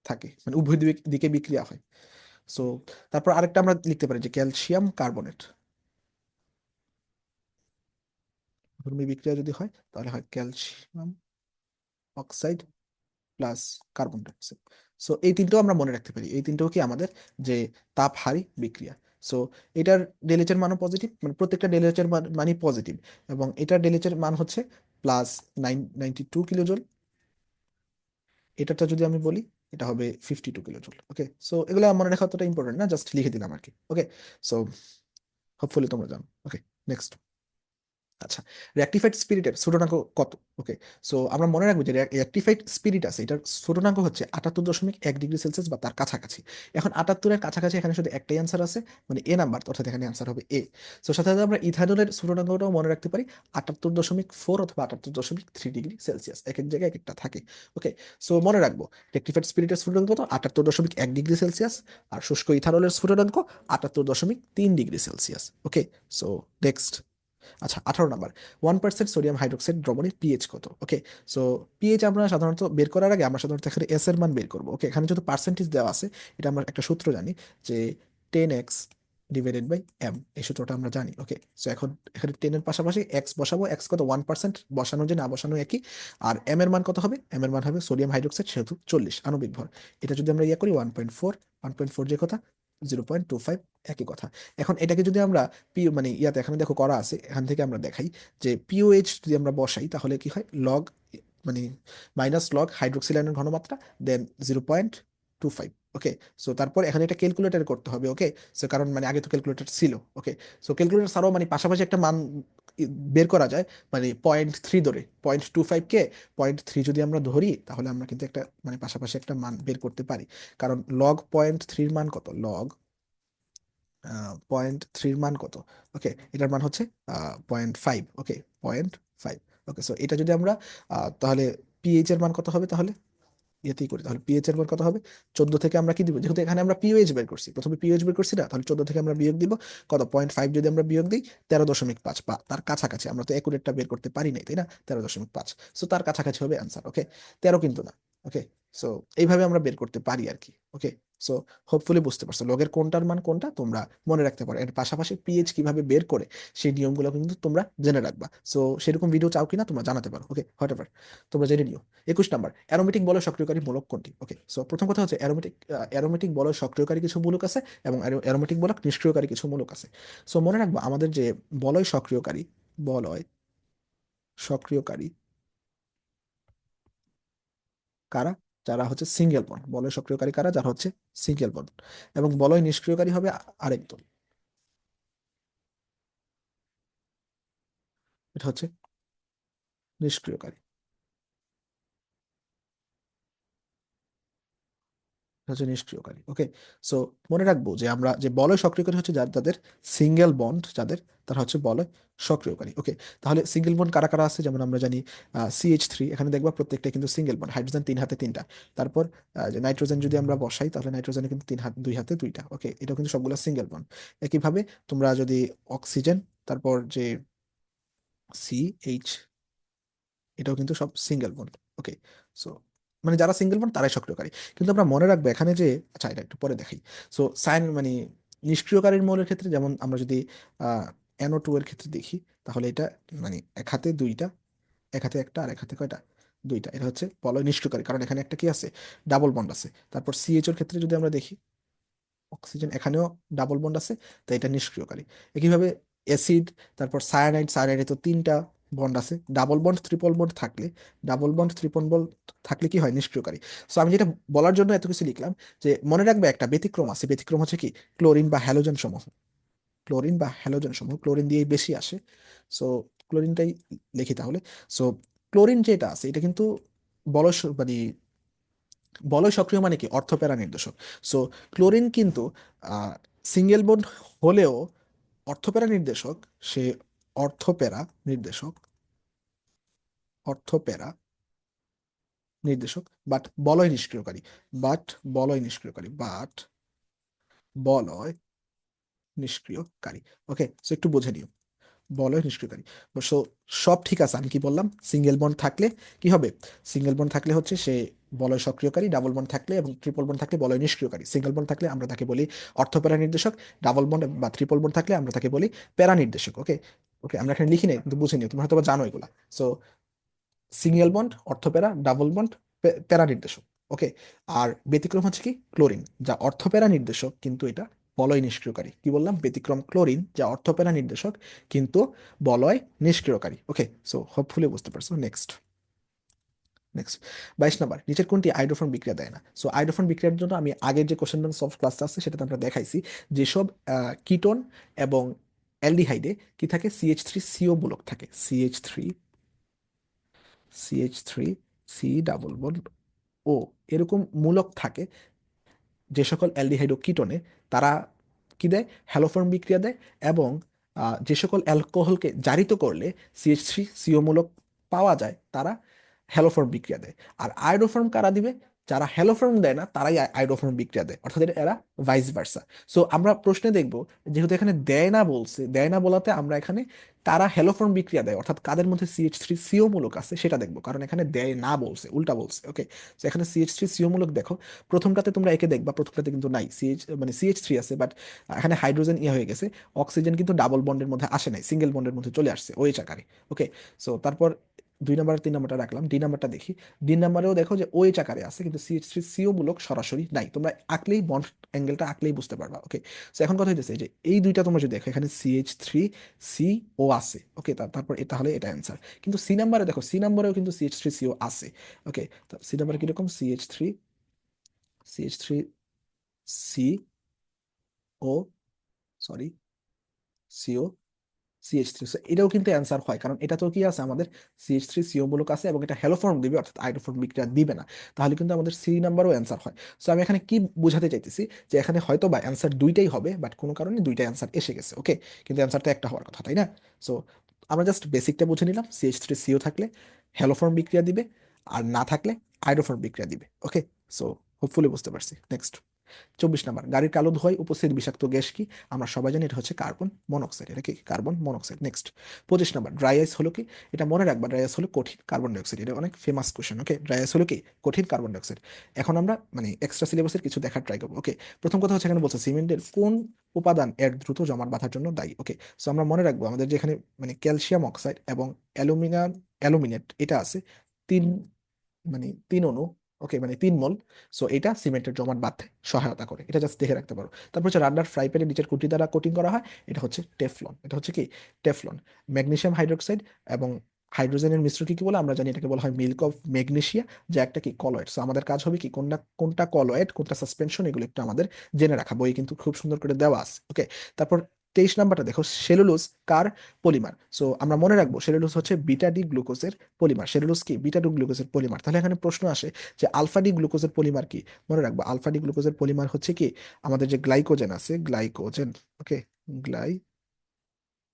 থাকে, মানে উভয় দিকে বিক্রিয়া হয়। সো তারপর আরেকটা আমরা লিখতে পারি যে ক্যালসিয়াম কার্বনেট ধর্মী বিক্রিয়া যদি হয় তাহলে হয় calcium oxide plus carbon dioxide. So এই তিনটেও আমরা মনে রাখতে পারি, এই তিনটেও কি আমাদের যে তাপহারী বিক্রিয়া। সো এটার ডেলেচের মানও পজিটিভ, মানে প্রত্যেকটা ডেলেচের মানই পজিটিভ, এবং এটার ডেলেচের মান হচ্ছে প্লাস 92 কিলোজুল। এটাটা যদি আমি বলি এটা হবে 52 কিলোজুল, ওকে। সো এগুলো মনে রাখা অতটা ইম্পর্টেন্ট না, জাস্ট লিখে দিলাম আর কি, ওকে। সো হোপফুলি তোমরা জানো, ওকে। নেক্সট। আচ্ছা, রেক্টিফাইড স্পিরিটের ছোটনাঙ্ক কত? ওকে। সো আমরা মনে রাখবো যে রেক্টিফাইড স্পিরিট আছে, এটার ছোটনাঙ্ক হচ্ছে 78.1 ডিগ্রি সেলসিয়াস বা তার কাছাকাছি। এখন 78-এর কাছাকাছি এখানে শুধু একটাই অ্যান্সার আছে, মানে এ নাম্বার, অর্থাৎ এখানে অ্যান্সার হবে এ। সো সাথে সাথে আমরা ইথানলের ছোটনাঙ্কটাও মনে রাখতে পারি, 78.4 অথবা 78.3 ডিগ্রি সেলসিয়াস, এক এক জায়গায় এক একটা থাকে, ওকে। সো মনে রাখবো রেক্টিফাইড স্পিরিটের ছোটনাঙ্ক কত, 78.1 ডিগ্রি সেলসিয়াস, আর শুষ্ক ইথানলের ছোটনাঙ্ক 78.3 degree Celsius, okay. So next. আচ্ছা, 18 নাম্বার, 1% সোডিয়াম হাইড্রোক্সাইড দ্রবণের পিএইচ কত? ওকে। সো পিএইচ আমরা সাধারণত বের করার আগে আমরা সাধারণত এখানে এস এর মান বের করবো, ওকে। এখানে যেহেতু পার্সেন্টেজ দেওয়া আছে, এটা আমরা একটা সূত্র জানি যে 10x/m, এই সূত্রটা আমরা জানি, ওকে। সো এখন এখানে 10-এর পাশাপাশি এক্স বসাবো, এক্স কত, 1%, বসানো যে না বসানো একই। আর এম এর মান কত হবে, এম এর মান হবে সোডিয়াম হাইড্রোক্সাইড সেহেতু 40 আণবিক ভর। এটা যদি আমরা করি 1.4, যে কথা 0.25, একই কথা। এখন এটাকে যদি আমরা মানে ইয়াতে এখানে দেখো করা আছে, এখান থেকে আমরা দেখাই যে পিওএইচ যদি আমরা বসাই তাহলে কি হয়, লগ মানে মাইনাস লগ হাইড্রোক্সিল আয়নের ঘনমাত্রা, দেন 0.25, ওকে। সো তারপর এখানে এটা ক্যালকুলেটর করতে হবে, ওকে। সো কারণ মানে আগে তো ক্যালকুলেটর ছিল, ওকে। সো ক্যালকুলেটর ছাড়াও মানে পাশাপাশি একটা মান বের করা যায়, মানে 0.3 ধরে, 0.25 কে 0.3 যদি আমরা ধরি তাহলে আমরা কিন্তু একটা মানে পাশাপাশি একটা মান বের করতে পারি। কারণ লগ 0.3-র মান কত, লগ 0.3-র মান কত, ওকে। এটার মান হচ্ছে 0.5, ওকে, 0.5, ওকে। সো এটা যদি আমরা তাহলে পিএইচ এর মান কত হবে, তাহলে ইয়েতেই করি, তাহলে পিএইচ এর মান কত হবে, 14 থেকে আমরা কি দিব, যেহেতু এখানে আমরা পিওএইচ বের করছি, প্রথমে পিওএইচ বের করছি না, তাহলে 14 থেকে আমরা বিয়োগ দিব কত, 0.5 যদি আমরা বিয়োগ দিই 13.5, বা তার কাছাকাছি, আমরা তো একুরেটটা বের করতে পারি নাই, তাই না, 13.5। সো তার কাছাকাছি হবে অ্যান্সার, ওকে। 13 কিন্তু না, ওকে। সো এইভাবে আমরা বের করতে পারি আর কি, ওকে। সো হোপফুলি বুঝতে পারছো লগের কোনটার মান কোনটা তোমরা মনে রাখতে পারো, এর পাশাপাশি পিএইচ কিভাবে বের করে সেই নিয়মগুলো কিন্তু তোমরা জেনে রাখবা। সো সেরকম ভিডিও চাও কিনা তোমরা জানাতে পারো, ওকে, হোয়াট এভার, তোমরা জেনে নিও। 21 নাম্বার, অ্যারোমেটিক বলয় সক্রিয়কারী মূলক কোনটি? ওকে। সো প্রথম কথা হচ্ছে অ্যারোমেটিক বলয় সক্রিয়কারী কিছু মূলক আছে, এবং অ্যারোমেটিক বলয় নিষ্ক্রিয়কারী কিছু মূলক আছে। সো মনে রাখবো আমাদের যে বলয় সক্রিয়কারী, বলয় সক্রিয়কারী কারা, যারা হচ্ছে সিঙ্গেল বন্ড, বলয় সক্রিয়কারী কারা, যারা হচ্ছে সিঙ্গেল বন্ড। এবং বলয় নিষ্ক্রিয়কারী হবে আরেক দল, এটা হচ্ছে নিষ্ক্রিয়কারী, এটা হচ্ছে নিষ্ক্রিয়কারী, ওকে। সো মনে রাখবো যে আমরা যে বলয় সক্রিয়কারী হচ্ছে যাদের সিঙ্গেল বন্ড, যাদের তারা হচ্ছে বলয় সক্রিয়কারী, ওকে। তাহলে সিঙ্গেল বন্ড কারা কারা আছে, যেমন আমরা জানি CH3, এখানে দেখবা প্রত্যেকটা কিন্তু সিঙ্গেল বন্ড, হাইড্রোজেন 3 হাতে 3টা। তারপর যে নাইট্রোজেন যদি আমরা বসাই তাহলে নাইট্রোজেনে কিন্তু 2 হাতে 2টা, ওকে। এটাও কিন্তু সবগুলো সিঙ্গেল বন্ড। একইভাবে তোমরা যদি অক্সিজেন, তারপর যে CH, এটাও কিন্তু সব সিঙ্গেল বন্ড, ওকে। সো মানে যারা সিঙ্গেল বন্ড তারাই সক্রিয়কারী। কিন্তু আমরা মনে রাখবো এখানে যে, আচ্ছা এটা একটু পরে দেখাই। সো মানে নিষ্ক্রিয়কারীর মৌলের ক্ষেত্রে যেমন আমরা যদি NO2 এর ক্ষেত্রে দেখি, তাহলে এটা মানে এক হাতে 2টা, এক হাতে একটা, আর এক হাতে কয়টা, 2টা, এটা হচ্ছে বলয় নিষ্ক্রিয়কারী, কারণ এখানে একটা কি আছে, ডাবল বন্ড আছে। তারপর CH এর ক্ষেত্রে যদি আমরা দেখি, অক্সিজেন এখানেও ডাবল বন্ড আছে, তাই এটা নিষ্ক্রিয়কারী। একইভাবে অ্যাসিড, তারপর সায়ানাইড, সায়ানাইডে তো 3টা বন্ড আছে, ডাবল বন্ড ট্রিপল বন্ড থাকলে, ডাবল বন্ড ট্রিপল বন্ড থাকলে কি হয়, নিষ্ক্রিয়কারী। সো আমি যেটা বলার জন্য এত কিছু লিখলাম, যে মনে রাখবে একটা ব্যতিক্রম আছে, ব্যতিক্রম হচ্ছে কি, ক্লোরিন বা হ্যালোজেন সমূহ, ক্লোরিন বা হ্যালোজেন সমূহ, ক্লোরিন দিয়েই বেশি আসে। সো ক্লোরিনটাই লিখি তাহলে। সো ক্লোরিন যেটা আছে এটা কিন্তু মানে বলয় সক্রিয় মানে কি, অর্থপ্যারা নির্দেশক। সো ক্লোরিন কিন্তু সিঙ্গেল বন্ড হলেও অর্থপ্যারা নির্দেশক, সে অর্থপ্যারা নির্দেশক, অর্থপ্যারা নির্দেশক, বাট বলয় নিষ্ক্রিয়কারী, বাট বলয় নিষ্ক্রিয়কারী, বাট বলয় নিষ্ক্রিয়কারী। ওকে, সো একটু বুঝে নিও, বলয় নিষ্ক্রিয়কারী। সো সব ঠিক আছে, আমি কি বললাম, সিঙ্গেল বন্ড থাকলে কি হবে, সিঙ্গেল বন্ড থাকলে হচ্ছে সে বলয় সক্রিয়কারী, ডাবল বন্ড থাকলে এবং ট্রিপল বন্ড থাকলে বলয় নিষ্ক্রিয়কারী। সিঙ্গেল বন্ড থাকলে আমরা তাকে বলি অর্থপ্যারা নির্দেশক, ডাবল বন্ড বা ট্রিপল বন্ড থাকলে আমরা তাকে বলি প্যারা নির্দেশক। ওকে, ওকে আমরা এখানে লিখি নাই কিন্তু বুঝে নিও, তুমি হয়তো বা জানো এগুলা। So single bond, ortho para, double bond, para নির্দেশক। ওকে, আর ব্যতিক্রম হচ্ছে কি ক্লোরিন, যা অর্থপ্যারা নির্দেশক কিন্তু এটা বলয় নিষ্ক্রিয়কারী। কি বললাম, ব্যতিক্রম ক্লোরিন, যা অর্থপ্যারা নির্দেশক কিন্তু বলয় নিষ্ক্রিয়কারী। ওকে, সো হোপফুলি বুঝতে পারছো। নেক্সট, নেক্সট 22 নম্বর, নিচের কোনটি আইডোফর্ম বিক্রিয়া দেয় না? সো আইডোফর্ম বিক্রিয়ার জন্য আমি আগের যে কোশ্চেন ব্যাংক সলভ ক্লাসটা আছে সেটাতে আমরা দেখাইছি যেসব কিটোন এবং অ্যালডিহাইডে কি থাকে, CH3CO মূলক থাকে, CH3 সি ডাবল বন্ড ও, এরকম মূলক থাকে যে সকল অ্যালডিহাইড ও কিটোনে, তারা কি দেয়, হ্যালোফর্ম বিক্রিয়া দেয়। এবং যে সকল অ্যালকোহলকে জারিত করলে CH3CO মূলক পাওয়া যায় তারা হ্যালোফর্ম বিক্রিয়া দেয়। আর আয়োডোফর্ম কারা দিবে, যারা হ্যালোফর্ম দেয় না তারাই আয়োডোফর্ম বিক্রিয়া দেয়, অর্থাৎ এরা ভাইস ভার্সা। সো আমরা প্রশ্নে দেখব, যেহেতু এখানে দেয় না বলছে, দেয় না বলাতে আমরা এখানে কারা হ্যালোফর্ম বিক্রিয়া দেয় অর্থাৎ কাদের মধ্যে CH3CO মূলক আছে সেটা দেখবো, কারণ এখানে দেয় না বলছে, উল্টা বলছে। ওকে, তো এখানে CH3CO মূলক দেখো, প্রথমটাতে তোমরা একে দেখবা, প্রথমটাতে কিন্তু নাই, মানে CH3 আছে, বাট এখানে হাইড্রোজেন ইয়ে হয়ে গেছে, অক্সিজেন কিন্তু ডাবল বন্ডের মধ্যে আসে নাই, সিঙ্গেল বন্ডের মধ্যে চলে আসছে ওই আকারে। ওকে, সো তারপর 2 নম্বর 3 নম্বরটা রাখলাম, D নম্বরটা দেখি। D নম্বরেও দেখো যে OH আকারে আছে কিন্তু CH3CO মূলক সরাসরি নাই, তোমরা আঁকলেই বন্ড অ্যাঙ্গেলটা আঁকলেই বুঝতে পারবা। ওকে, সো এখন কথা হইতেছে যে এই দুইটা তোমরা যদি দেখো এখানে CH3CO আছে। ওকে, তারপর এটা হলে এটা অ্যান্সার। কিন্তু C নম্বরে দেখো, C নম্বরেও কিন্তু CH3CO আছে। ওকে, তো C নম্বরে কিরকম, সি ও, সরি, সিও, CH3, এটাও কিন্তু অ্যান্সার হয়, কারণ এটা তো কি আছে আমাদের CH3CO মূলক আছে এবং এটা হ্যালোফর্ম দিবে অর্থাৎ আইডোফর্ম বিক্রিয়া দিবে না, তাহলে কিন্তু আমাদের C নম্বরও অ্যান্সার হয়। সো আমি এখানে কি বোঝাতে চাইতেছি, যে এখানে হয়তো বা অ্যান্সার দুইটাই হবে, বাট কোনো কারণে দুইটা অ্যান্সার এসে গেছে। ওকে, কিন্তু অ্যান্সার তো একটা হওয়ার কথা, তাই না? সো আমরা জাস্ট বেসিকটা বুঝে নিলাম, CH3CO থাকলে হ্যালোফর্ম বিক্রিয়া দিবে, আর না থাকলে আইডোফর্ম বিক্রিয়া দিবে। ওকে, সো হোপফুলি বুঝতে পারছি। নেক্সট, 24 নম্বর, গাড়ির কালো ধোঁয়ায় উপস্থিত বিষাক্ত গ্যাস কি? আমরা সবাই জানি এটা হচ্ছে কার্বন মনোক্সাইড। এটা কি কার্বন মনোক্সাইড। নেক্সট, 25 নম্বর, ড্রাই আইস হলো কি? এটা মনে রাখবা, ড্রাই আইস হলো কঠিন কার্বন ডাইঅক্সাইড। এটা অনেক ফেমাস কোশ্চেন। ওকে, ড্রাই আইস হলো কি? কঠিন কার্বন ডাইঅক্সাইড। এখন আমরা মানে এক্সট্রা সিলেবাসের কিছু দেখার ট্রাই করবো। ওকে, প্রথম কথা হচ্ছে এখানে বলছে সিমেন্টের কোন উপাদান এর দ্রুত জমাট বাঁধার জন্য দায়ী? ওকে, সো আমরা মনে রাখবো আমাদের যেখানে মানে ক্যালসিয়াম অক্সাইড এবং অ্যালুমিনিয়াম, অ্যালুমিনেট এটা আছে, তিন মানে 3 অণু। ওকে, মানে 3 মোল। সো এটা সিমেন্টের জমাট বাঁধতে সহায়তা করে, এটা জাস্ট দেখে রাখতে পারো। তারপর হচ্ছে রান্নার ফ্রাই প্যানের নিচের কুটি দ্বারা কোটিং করা হয়, এটা হচ্ছে টেফলন। এটা হচ্ছে কি টেফলন। ম্যাগনেসিয়াম হাইড্রোক্সাইড এবং হাইড্রোজেনের মিশ্রণকে কি বলে, আমরা জানি এটাকে বলা হয় মিল্ক অফ ম্যাগনেসিয়া, যা একটা কি কলয়েড। সো আমাদের কাজ হবে কি কোনটা কোনটা কলয়েড কোনটা সাসপেনশন, এগুলো একটু আমাদের জেনে রাখা, বই কিন্তু খুব সুন্দর করে দেওয়া আছে। ওকে, তারপর 23 নম্বরটা দেখো, সেলুলোজ কার পলিমার? সো আমরা মনে রাখবো সেলুলোজ হচ্ছে বিটা ডি গ্লুকোজের পলিমার। সেলুলোজ কি বিটা ডি গ্লুকোজের পলিমার। তাহলে এখানে প্রশ্ন আসে যে আলফা ডি গ্লুকোজের পলিমার কি? মনে রাখবো আলফা ডি গ্লুকোজের পলিমার হচ্ছে কি আমাদের যে গ্লাইকোজেন আছে, গ্লাইকোজেন। ওকে, গ্লাই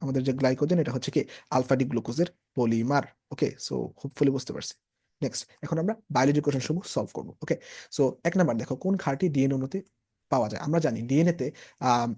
আমাদের যে গ্লাইকোজেন এটা হচ্ছে কি আলফা ডি গ্লুকোজের পলিমার। ওকে, সো হোপফুলি বুঝতে পারছি। নেক্সট, এখন আমরা বায়োলজি কোশ্চেন সমূহ সলভ করবো। ওকে, সো 1 নম্বর দেখো, কোন ক্ষারটি ডিএনএ অণুতে পাওয়া যায়? আমরা জানি ডিএনএ তে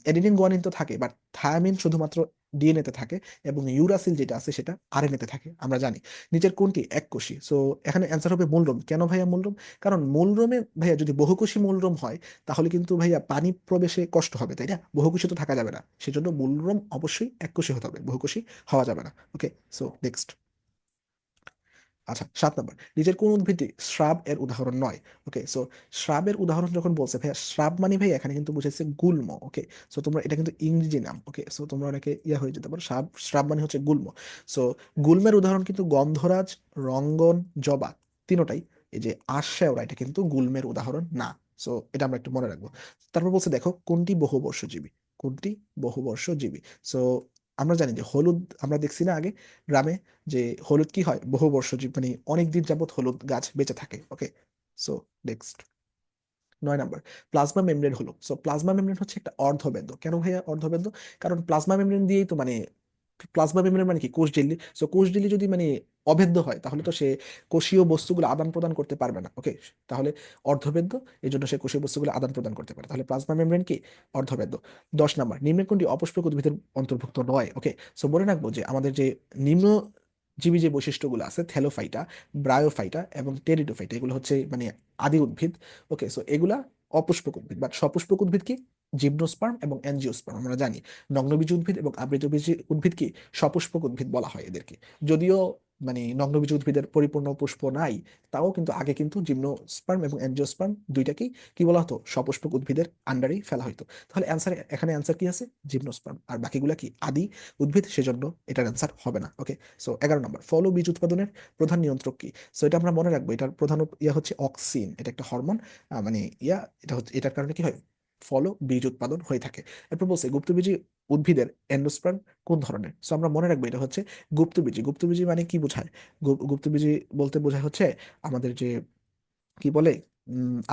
অ্যাডিনিন গুয়ানিন তো থাকে, বাট থায়ামিন শুধুমাত্র ডিএনএ তে থাকে এবং ইউরাসিল যেটা আছে সেটা আরএনএ তে থাকে, আমরা জানি। নিচের কোনটি এককোষী? সো এখানে অ্যান্সার হবে মূলরোম। কেন ভাইয়া মূলরোম? কারণ মূলরোমে ভাইয়া যদি বহুকোষী মূলরোম হয় তাহলে কিন্তু ভাইয়া পানি প্রবেশে কষ্ট হবে, তাই না? বহুকোষী তো থাকা যাবে না, সেজন্য মূলরোম অবশ্যই এককোষী হতে হবে, বহুকোষী হওয়া যাবে না। ওকে, সো নেক্সট। আচ্ছা, 7 নম্বর, নিচের কোন উদ্ভিদটি শ্রাব এর উদাহরণ নয়? ওকে, সো শ্রাবের উদাহরণ যখন বলছে ভাইয়া, শ্রাব মানে ভাই এখানে কিন্তু বুঝেছে গুল্ম। ওকে, সো তোমরা এটা কিন্তু ইংরেজি নাম। ওকে, সো তোমরা অনেকে ইয়া হয়ে যেতে পারো, শ্রাব শ্রাব মানে হচ্ছে গুল্ম। সো গুল্মের উদাহরণ কিন্তু গন্ধরাজ, রঙ্গন, জবা, তিনোটাই। এই যে আশ্বায়রা, এটা কিন্তু গুল্মের উদাহরণ না। সো এটা আমরা একটু মনে রাখবো। তারপর বলছে দেখো, কোনটি বহুবর্ষজীবী? কোনটি বহুবর্ষজীবী? সো আমরা জানি যে হলুদ, আমরা দেখছি না আগে গ্রামে যে হলুদ কি হয়, বহু বর্ষজীব, মানে অনেক দিন যাবত হলুদ গাছ বেঁচে থাকে। ওকে, সো নেক্সট, 9 নম্বর, প্লাজমা মেমব্রেন হলো। সো প্লাজমা মেমব্রেন হচ্ছে একটা অর্ধবেদ। কেন ভাইয়া অর্ধবেদ? কারণ প্লাজমা মেমব্রেন দিয়েই তো মানে প্লাজমা মেমব্রেন মানে কি, কোষঝিল্লি। সো কোষঝিল্লি যদি মানে অভেদ্য হয় তাহলে তো সে কোষীয় বস্তুগুলো আদান প্রদান করতে পারবে না, ওকে। তাহলে অর্ধভেদ্য, এই জন্য সে কোষীয় বস্তুগুলো আদান প্রদান করতে পারে, তাহলে প্লাজমা মেমব্রেন কি, অর্ধভেদ্য। 10 নাম্বার, নিম্নের কোনটি অপুষ্পক উদ্ভিদের অন্তর্ভুক্ত নয়, ওকে। সো মনে রাখবো যে আমাদের যে নিম্ন জীবী যে বৈশিষ্ট্যগুলো আছে, থ্যালোফাইটা, ব্রায়োফাইটা এবং টেরিডোফাইটা, এগুলো হচ্ছে মানে আদি উদ্ভিদ, ওকে। সো এগুলা অপুষ্পক উদ্ভিদ। বাট সপুষ্পক উদ্ভিদ কি, জিমনোস্পার্ম এবং অ্যাঞ্জিওস্পার্ম, আমরা জানি। নগ্নবীজী উদ্ভিদ এবং আবৃতবীজী উদ্ভিদ কি, সপুষ্পক উদ্ভিদ বলা হয় এদেরকে। যদিও মানে নগ্নবীজী উদ্ভিদের পরিপূর্ণ পুষ্প নাই, তাও কিন্তু আগে কিন্তু জিমনোস্পার্ম এবং অ্যাঞ্জিওস্পার্ম দুইটাকেই কি বলা হতো, সপুষ্পক উদ্ভিদের আন্ডারেই ফেলা হতো। তাহলে অ্যান্সার, এখানে অ্যান্সার কি আছে, জিমনোস্পার্ম, আর বাকিগুলা কি আদি উদ্ভিদ, সেজন্য এটার অ্যান্সার হবে না, ওকে। সো 11 নম্বর, ফল ও বীজ উৎপাদনের প্রধান নিয়ন্ত্রক কি। সো এটা আমরা মনে রাখবো, এটার প্রধান ইয়া হচ্ছে অক্সিন, এটা একটা হরমোন, মানে ইয়া, এটা হচ্ছে, এটার কারণে কি হয়, ফল ও বীজ উৎপাদন হয়ে থাকে। এরপর বলছে গুপ্তবীজী উদ্ভিদের এন্ডোস্পার্ম কোন ধরনের। সো আমরা মনে রাখবো এটা হচ্ছে গুপ্তবীজী। গুপ্তবীজী মানে কি বোঝায়, গুপ্তবীজী বলতে বোঝায় হচ্ছে আমাদের যে কি বলে,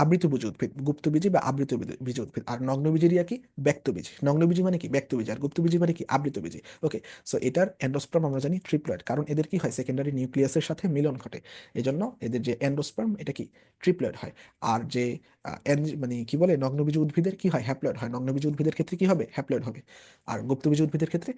আবৃতবীজী উদ্ভিদ, গুপ্তবীজী বা আবৃতবীজী উদ্ভিদ। আর নগ্নবীজের ইয়া কি, ব্যক্তবীজী। নগ্নবীজী মানে কি, ব্যক্তবীজী। আর গুপ্তবীজী মানে কি, আবৃতবীজী, ওকে। সো এটার এন্ডোস্পার্ম আমরা জানি ট্রিপ্লয়েড, কারণ এদের কি হয়, সেকেন্ডারি নিউক্লিয়াসের সাথে মিলন ঘটে, এই জন্য এদের যে এন্ডোস্পার্ম এটা কি, ট্রিপ্লয়েড হয়। আর যে মানে কি বলে, নগ্নবীজী উদ্ভিদের কি হয়, হ্যাপ্লয়েড হয়। নগ্নবীজী উদ্ভিদের ক্ষেত্রে কি হবে, হ্যাপ্লয়েড হবে। আর গুপ্তবীজী উদ্ভিদের ক্ষেত্রে